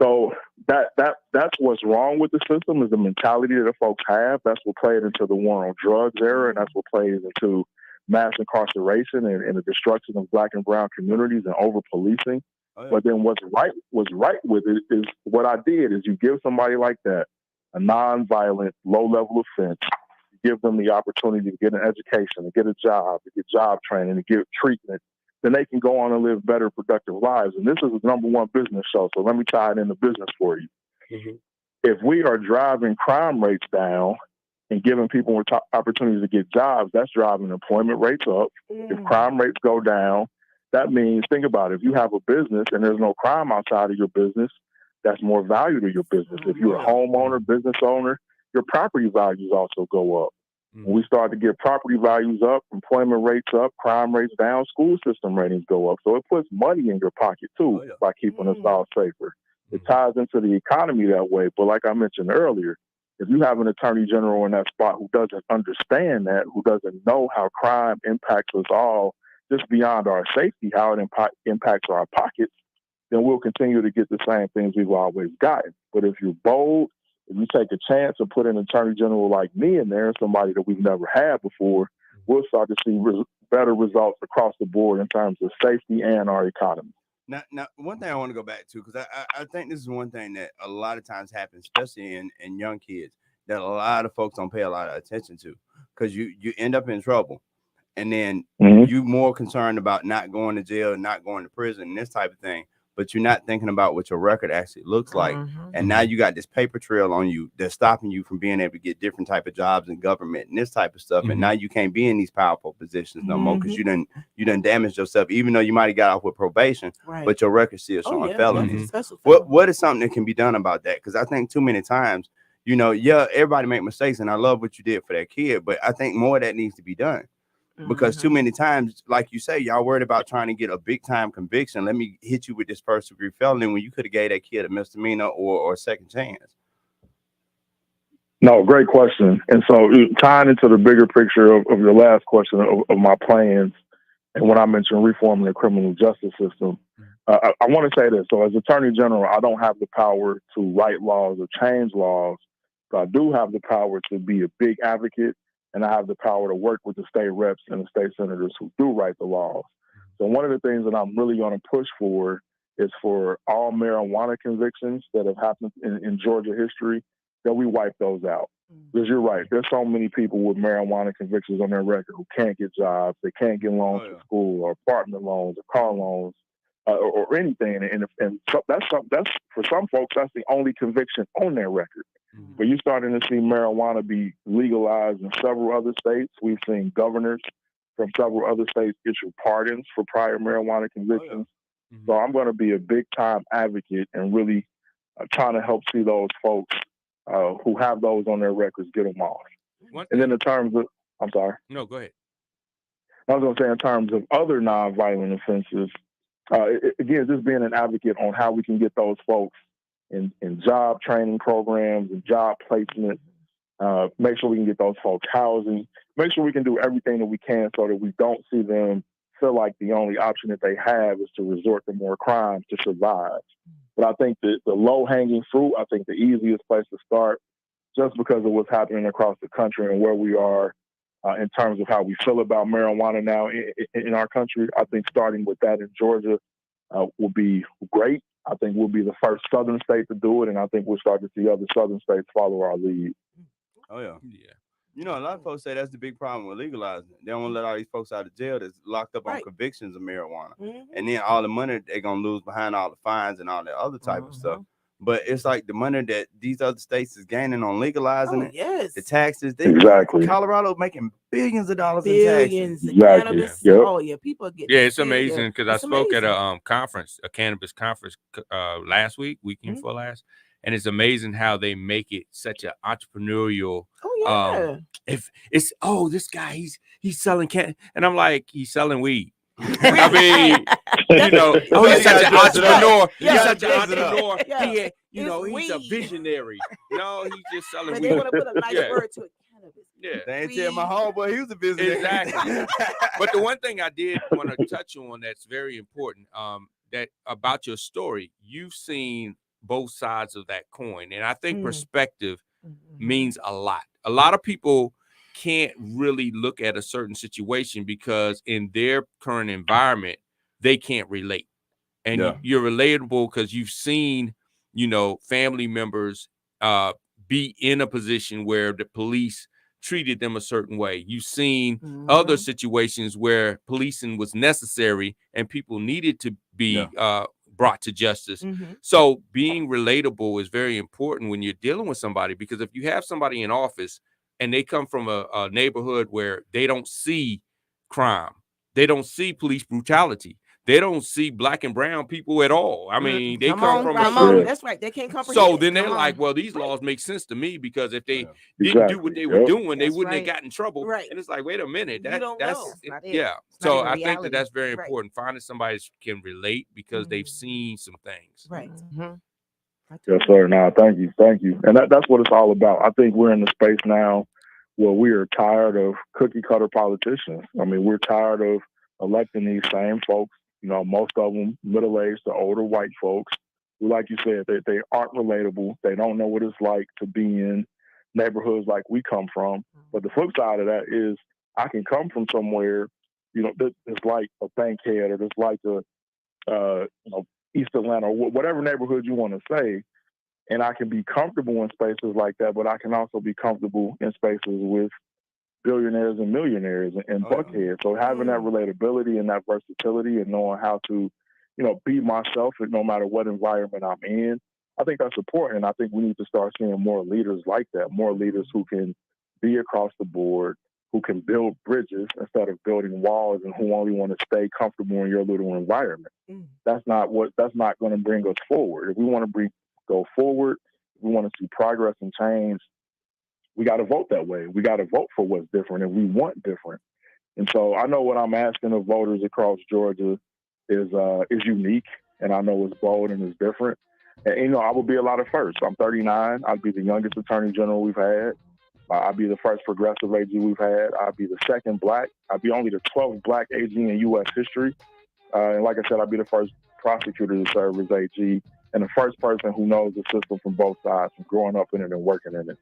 So that's what's wrong with the system, is the mentality that the folks have. That's what played into the war on drugs era, and that's what plays into mass incarceration and the destruction of Black and brown communities and over policing. But then what's right with it is what I did is you give somebody like that a non-violent, low-level offense, give them the opportunity to get an education, to get a job, to get job training, to get treatment, then they can go on and live better, productive lives. And this is the number one business show, so let me tie it into business for you. If we are driving crime rates down and giving people opportunities to get jobs, that's driving employment rates up. If crime rates go down, that means, think about it, if you have a business and there's no crime outside of your business, that's more value to your business. If you're a homeowner, business owner, your property values also go up. When we start to get property values up, employment rates up, crime rates down, school system ratings go up. So it puts money in your pocket too by keeping us all safer. It ties into the economy that way. But like I mentioned earlier, if you have an attorney general in that spot who doesn't understand that, who doesn't know how crime impacts us all just beyond our safety, how it impacts our pockets, then we'll continue to get the same things we've always gotten. But if you're bold, if you take a chance and put an attorney general like me in there, somebody that we've never had before, we'll start to see better results across the board in terms of safety and our economy. Now, one thing I want to go back to, because I think this is one thing that a lot of times happens, especially in young kids, that a lot of folks don't pay a lot of attention to, because you end up in trouble. And then you more concerned about not going to jail, not going to prison, and this type of thing. But you're not thinking about what your record actually looks like. And now you got this paper trail on you that's stopping you from being able to get different type of jobs in government and this type of stuff. And now you can't be in these powerful positions no more, because you done damaged yourself, even though you might have got off with probation, but your record still showing felonies. What is something that can be done about that? Because I think too many times, everybody make mistakes, and I love what you did for that kid, but I think more of that needs to be done. Because too many times, like you say, y'all worried about trying to get a big time conviction. Let me hit you with this first degree felony when you could have gave that kid a misdemeanor or a second chance. No, great question. And so tying into the bigger picture of your last question of my plans, and when I mentioned reforming the criminal justice system, I want to say this. So as Attorney General, I don't have the power to write laws or change laws, but I do have the power to be a big advocate. And I have the power to work with the state reps and the state senators who do write the laws. So one of the things that I'm really going to push for is for all marijuana convictions that have happened in Georgia history, that we wipe those out. Because you're right, there's so many people with marijuana convictions on their record who can't get jobs, they can't get loans for school or apartment loans or car loans or anything. And so that's for some folks, that's the only conviction on their record. But you're starting to see marijuana be legalized in several other states. We've seen governors from several other states issue pardons for prior marijuana convictions. So I'm going to be a big time advocate and really trying to help see those folks who have those on their records get them off. And then in terms of, I'm sorry. No, go ahead. I was going to say in terms of other nonviolent offenses, again, just being an advocate on how we can get those folks in job training programs and job placement, make sure we can get those folks housing, make sure we can do everything that we can so that we don't see them feel like the only option that they have is to resort to more crimes to survive. But I think the low-hanging fruit, I think the easiest place to start, just because of what's happening across the country and where we are in terms of how we feel about marijuana now in our country, I think starting with that in Georgia will be great. I think we'll be the first southern state to do it, and I think we'll start to see other southern states follow our lead. Oh, yeah. A lot of folks say that's the big problem with legalizing it. They don't want to let all these folks out of jail that's locked up on convictions of marijuana. And then all the money they're going to lose behind all the fines and all that other type of stuff. But it's like the money that these other states is gaining on legalizing it. Yes. The taxes. Exactly. Colorado making billions of dollars Billions. in taxes. Exactly. Cannabis. Yep. Oh yeah, people are getting. Yeah, it's sick. amazing because I It's spoke at amazing. a cannabis conference last weekend for last, and it's amazing how they make it such an entrepreneurial. Oh yeah. If it's this guy he's selling and I'm like, he's selling weed. I mean, he's such an entrepreneur. Yeah, He's such an yeah, entrepreneur. yeah. He's a visionary. No, he's just selling But weed. they want to put a nice word to it. Cannabis. Yeah. They ain't tell my homeboy he was a visionary. Exactly. But the one thing I did want to touch on that's very important, that about your story, you've seen both sides of that coin. And I think perspective means a lot. A lot of people can't really look at a certain situation because in their current environment, they can't relate. And you're relatable because you've seen, family members be in a position where the police treated them a certain way. You've seen other situations where policing was necessary and people needed to be brought to justice. So being relatable is very important when you're dealing with somebody, because if you have somebody in office and they come from a neighborhood where they don't see crime, they don't see police brutality, they don't see black and brown people at all. I mean, they come from That's right. They can't comprehend. So then they're like, well, these laws make sense to me because if they didn't do what they were doing, they wouldn't have gotten in trouble. Right. And it's like, wait a minute, that's not it. yeah. It's not So even I think reality. that's very important. Finding somebody that can relate because they've seen some things. Right. Yes, sir. No, thank you. And that's what it's all about. I think we're in the space now where we are tired of cookie cutter politicians. I mean, we're tired of electing these same folks. Most of them middle-aged to older white folks who, like you said, they aren't relatable. They don't know what it's like to be in neighborhoods like we come from. But the flip side of that is I can come from somewhere, that's like a Bankhead or that's like a, East Atlanta or whatever neighborhood you want to say, and I can be comfortable in spaces like that, but I can also be comfortable in spaces with billionaires and millionaires and buckheads. So having that relatability and that versatility and knowing how to, be myself no matter what environment I'm in, I think that's important. I think we need to start seeing more leaders like that, more leaders who can be across the board, who can build bridges instead of building walls and who only want to stay comfortable in your little environment. That's not going to bring us forward. If we want to go forward, if we want to see progress and change, we got to vote that way. We got to vote for what's different, and we want different. And so I know what I'm asking of voters across Georgia is unique, and I know it's bold and it's different. And, I will be a lot of firsts. I'm 39. I'll be the youngest attorney general we've had. I'll be the first progressive AG we've had. I'll be the second black. I'll be only the 12th black AG in U.S. history. And like I said, I'll be the first prosecutor to serve as AG and the first person who knows the system from both sides, from growing up in it and working in it.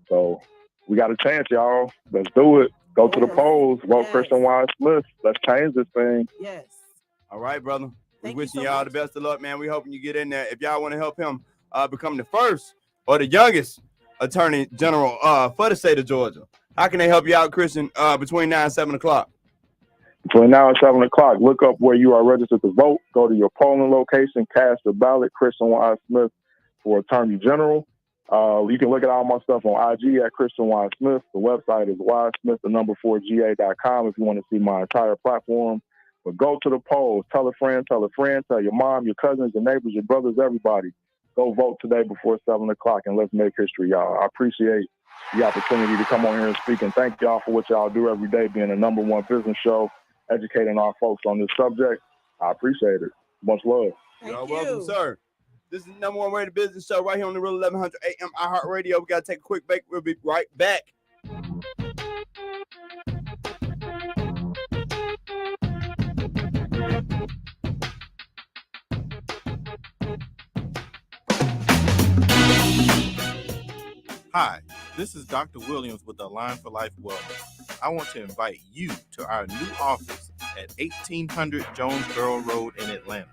So we got a chance, y'all. Let's do it. Go to the polls. Vote Christian Wise Smith. Let's change this thing. Yes. All right, brother. We wishing y'all the best of luck, man. We hoping you get in there. If y'all want to help him become the first or the youngest attorney general for the state of Georgia, how can they help you out, Christian, between now and 7 o'clock? Between now and 7 o'clock, look up where you are registered to vote. Go to your polling location, cast a ballot, Christian Wise Smith for Attorney General. You can look at all my stuff on IG at Christian Wise Smith. The website is wisesmith4ga.com if you want to see my entire platform. But go to the polls. Tell a friend, tell your mom, your cousins, your neighbors, your brothers, everybody. Go vote today before 7 o'clock, and let's make history, y'all. I appreciate the opportunity to come on here and speak, and thank y'all for what y'all do every day, being the #1 business show, educating our folks on this subject. I appreciate it. Much love. You're welcome, sir. This is the #1 rated business show right here on the Real 1100 AM iHeartRadio. We got to take a quick break. We'll be right back. Hi, this is Dr. Williams with the Line for Life Wellness. I want to invite you to our new office at 1800 Jonesboro Road in Atlanta.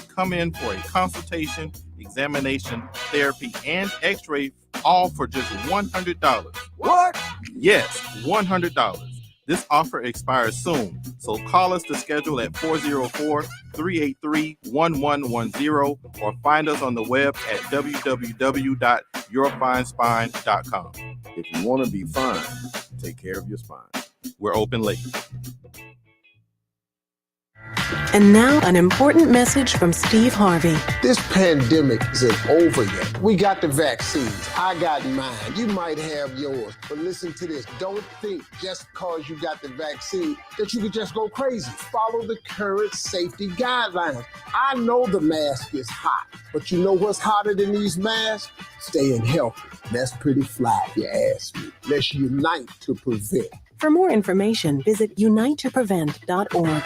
Come in for a consultation, examination, therapy, and x-ray, all for just $100. What? Yes, $100. This offer expires soon, so call us to schedule at 404-383-1110 or find us on the web at www.yourfinespine.com. If you want to be fine, take care of your spine. We're open late. And now, an important message from Steve Harvey. This pandemic isn't over yet. We got the vaccines. I got mine. You might have yours. But listen to this. Don't think just because you got the vaccine that you could just go crazy. Follow the current safety guidelines. I know the mask is hot, but you know what's hotter than these masks? Staying healthy. That's pretty fly if you ask me. Let's unite to prevent. For more information, visit unitetoprevent.org.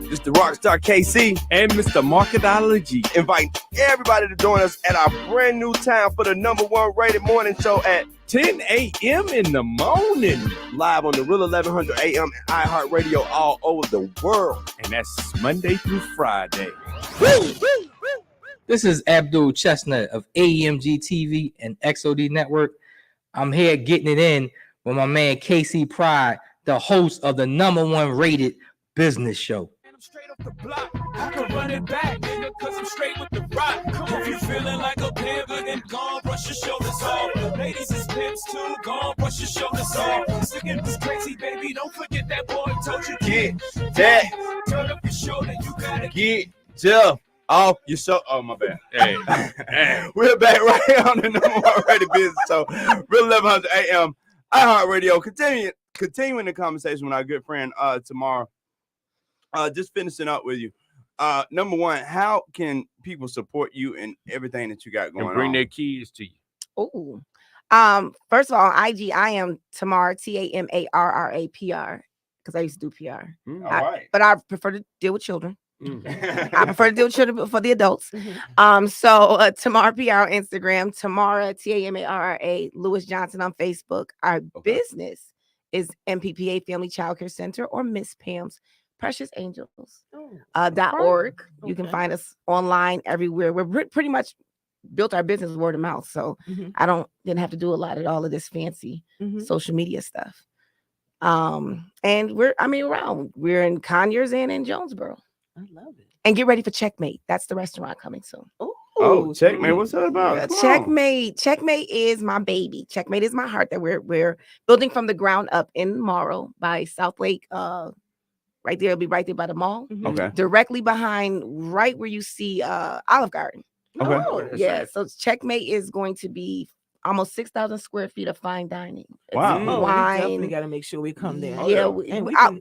Mr. Rockstar KC and Mr. Marketology invite everybody to join us at our brand new time for the #1 rated morning show at 10 a.m. in the morning. Live on the Real 1100 AM and iHeartRadio all over the world. And that's Monday through Friday. Woo! This is Abdul Chestnut of AEMG TV and XOD Network. I'm here getting it in with my man KC Pride, the host of the #1 rated business show. I can run it back, nigga, cause I'm straight with the rock. If you feeling like a pimp, then go brush your shoulders off. Ladies is pimps too, go brush your shoulders off. Sticking this crazy, baby, don't forget that boy told you get that. Turn up your shoulder, you gotta get Jeff off your show. Oh, my bad. Hey. We're back right here on the #1 rated business show, Real 1100 AM, iHeartRadio. Continuing the conversation with our good friend tomorrow. Just finishing up with you. #1, how can people support you in everything that you got going on? And bring their keys to you. Oh, first of all, on IG, I am Tamara, TAMARRAPR, because I used to do PR. All right. But I prefer to deal with children. I prefer to deal with children before the adults. So Tamara PR on Instagram, Tamara, TAMARRA, Lewis Johnson on Facebook. Our business is MPPA Family Child Care Center or Miss Pam's Precious Angels .org. You can find us online everywhere. We're pretty much built our business word of mouth, so I didn't have to do a lot of all of this fancy social media stuff. And we're around. We're in Conyers and in Jonesboro. I love it. And get ready for Checkmate. That's the restaurant coming soon. Oh, Checkmate. What's that about? Checkmate is my baby. Checkmate is my heart that we're building from the ground up in Morrow by South Lake. Right there, it'll be right there by the mall. Okay. Directly behind, right where you see Olive Garden. Okay. Yeah. So Checkmate is going to be almost 6,000 square feet of fine dining. Wow. It's We wine. definitely got to make sure we come there.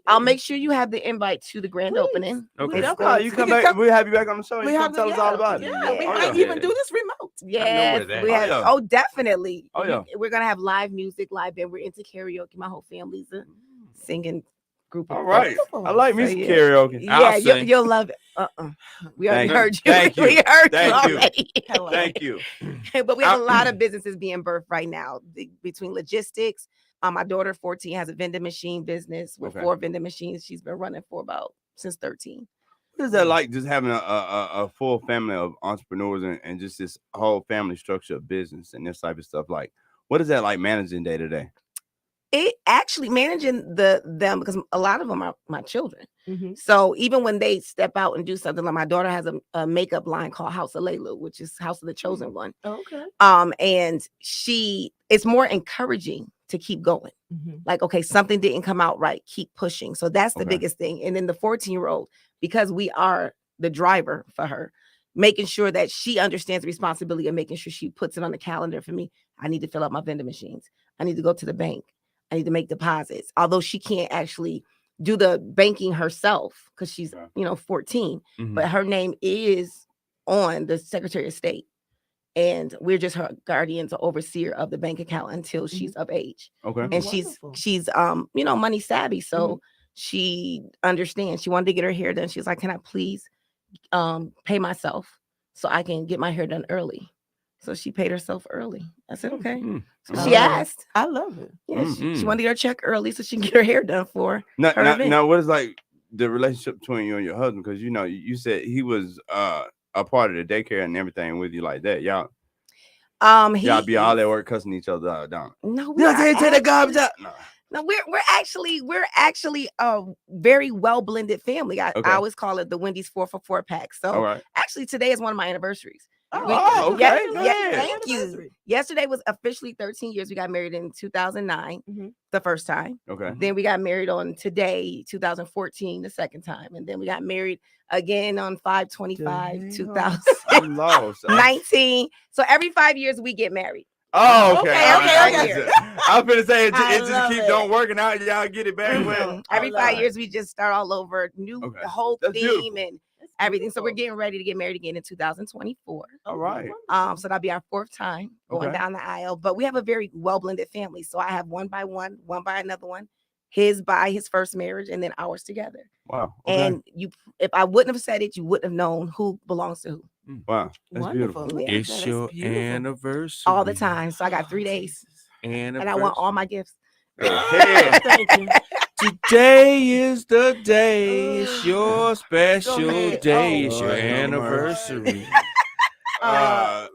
I'll make sure you have the invite to the grand opening. Okay. You come back. We'll have you back on the show. You come tell us all about it. Yeah, we might even do this remote. Yeah, definitely. Oh, yeah. We're gonna have live music, live band. We're into karaoke. My whole family's a singing group. All right. I like music karaoke. Yeah, you'll love it. We already heard you. Thank you. We heard you Thank already. Thank you. But we have a lot of businesses being birthed right now between logistics. My daughter, 14, has a vending machine business with 4 vending machines. She's been running for since 13. What is that like, just having a full family of entrepreneurs and just this whole family structure of business and this type of stuff? Like, what is that like managing day to day? It actually managing them, because a lot of them are my children. So even when they step out and do something, like my daughter has a makeup line called House of Layla, which is House of the Chosen One. Okay. And it's more encouraging to keep going. Like, okay, something didn't come out right, keep pushing. So that's the biggest thing. And then the 14-year-old, because we are the driver for her, making sure that she understands the responsibility of making sure she puts it on the calendar for me. I need to fill up my vending machines. I need to go to the bank. I need to make deposits. Although she can't actually do the banking herself because she's, 14, but her name is on the Secretary of State. And we're just her guardians or overseer of the bank account until she's of age. Okay. And she's money savvy. So she understands. She wanted to get her hair done. She's like, can I please pay myself so I can get my hair done early? So she paid herself early. I said, okay. So she asked. I love it. Yeah, she wanted to get her check early so she can get her hair done for her event. Now, what is like the relationship between you and your husband? Because you said he was a part of the daycare and everything with you like that, y'all. Y'all be all at work cussing each other out, don't? No, we take the garbage out. No, we're actually a very well blended family. I always call it the Wendy's 4 for 4 pack. So actually today is one of my anniversaries. Okay. Thank you. Yesterday was officially 13 years. We got married in 2009, the first time. Okay. Then we got married on today, 2014, the second time, and then we got married again on 5/25, 2019. So every 5 years we get married. Oh, okay. Okay. I was gonna say it just keeps on working out. Y'all get it very well. Every 5 years we just start all over, the whole theme and everything. So we're getting ready to get married again in 2024. All right. So that'll be our 4th time going down the aisle. But we have a very well blended family. So I have one by one by another one. His by his first marriage, and then ours together. Wow. Okay. And if I wouldn't have said it, you wouldn't have known who belongs to who. Wow. That's beautiful. Yeah, It's your anniversary. all the time. So I got 3 days. And I want all my gifts. Thank you. Today is the day. It's your special day. It's your anniversary. I'll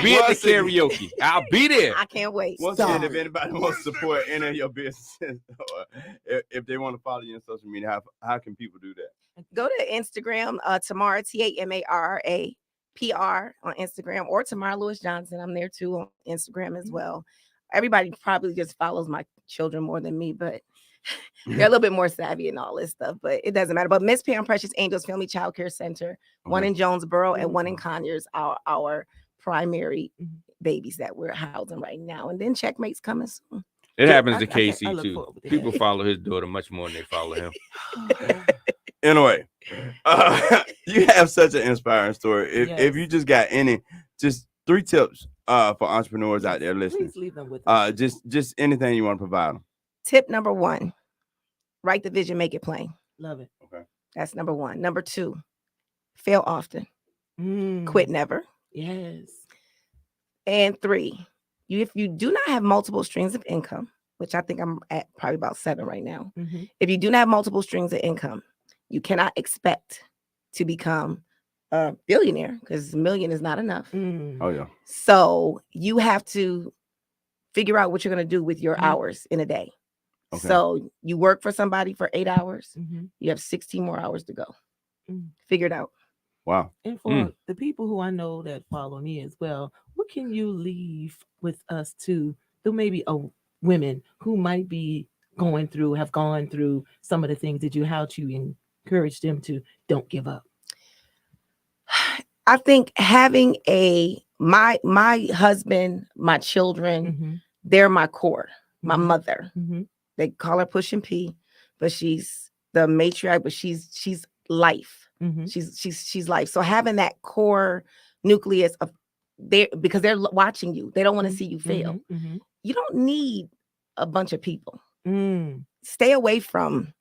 be at the karaoke. I'll be there. I can't wait. Once again, if anybody wants to support any of your businesses, or if they want to follow you on social media, how can people do that? Go to Instagram, Tamara, TAMARAPR on Instagram, or Tamara Lewis Johnson. I'm there too on Instagram as well. Everybody probably just follows my children more than me, but they're a little bit more savvy and all this stuff, but it doesn't matter. But Miss Pam Precious Angels Family Child Care Center, one in Jonesboro and one in Conyers, our primary babies that we're housing right now. And then Checkmate's coming soon. It happens to Casey too. People follow his daughter much more than they follow him. Anyway, you have such an inspiring story. If you just got just 3 tips for entrepreneurs out there listening, please leave them with us. Just anything you want to provide them. Tip number 1, write the vision, make it plain. Love it. Okay. That's number 1. Number 2, fail often. Quit never. Yes. And 3, if you do not have multiple streams of income, which I think I'm at probably about 7 right now. If you do not have multiple streams of income, you cannot expect to become a billionaire because $1 million is not enough. Oh, yeah. So you have to figure out what you're going to do with your hours in a day. Okay. So you work for somebody for 8 hours. You have 16 more hours to go. Figure it out. Wow. And for the people who I know that follow me as well, what can you leave with us to maybe women who might be have gone through some of the things that how to encourage them to don't give up? I think having my husband, my children, they're my core, my mother. They call her Pushing P, but she's the matriarch, but she's life. She's life. So having that core nucleus of because they're watching you, they don't want to see you fail. You don't need a bunch of people. Stay away from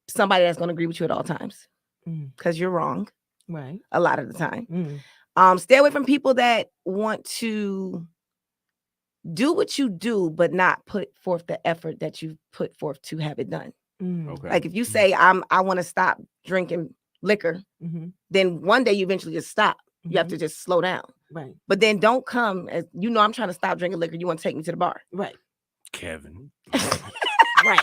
somebody that's going to agree with you at all times because you're wrong. Right. A lot of the time. Stay away from people that want to do what you do, but not put forth the effort that you put forth to have it done. Okay. Like if you say I want to stop drinking liquor, then one day you eventually just stop. You have to just slow down. Right. But then don't come as I'm trying to stop drinking liquor. You want to take me to the bar. Right. Kevin. Right.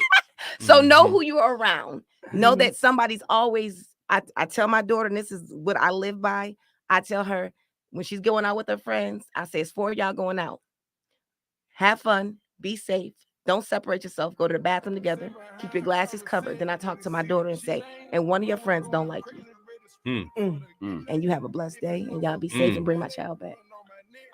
So know who you are around. Know that somebody's always, I tell my daughter, and this is what I live by. I tell her when she's going out with her friends, I say, it's 4 of y'all going out. Have fun, be safe. Don't separate yourself. Go to the bathroom together. Keep your glasses covered. Then I talk to my daughter and say, and one of your friends don't like you. And you have a blessed day, and y'all be safe and bring my child back.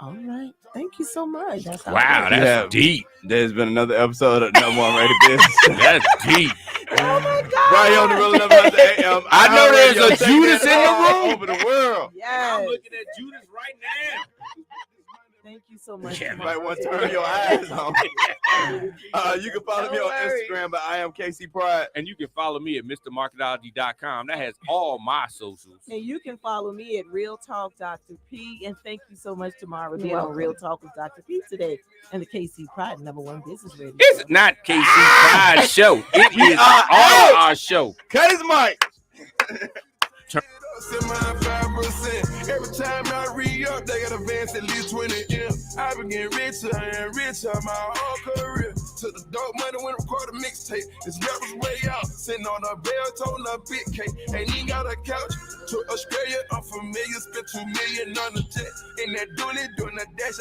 All right. Thank you so much. Wow, that's deep. There's been another episode of Number One Rated Business. That's deep. Oh my God. Right here on the Real 1100 AM. I know there's a Judas in the room. Over the world. Yes. I'm looking at Judas right now. Thank you so much. You might want to turn your eyes on. You can follow me on Instagram, but I am Casey Pride. And you can follow me at MrMarketology.com. That has all my socials. And you can follow me at Real Talk Dr. P. And thank you so much, Tamara, being on Real Talk with Dr. P today and the KC Pride Number One Business Radio. It's not KC Pride show. It is all our show. Cut his mic. 5%. Every time I re-up, they got advance at least 20 M. I been getting richer and richer my whole career. Took the dope money when I recorded a mixtape. This rapper's way out, sitting on a bell, on a big cake. Ain't even got a couch. To Australia, I'm familiar, spent $2 million on the jet. In that dually, doing that dash.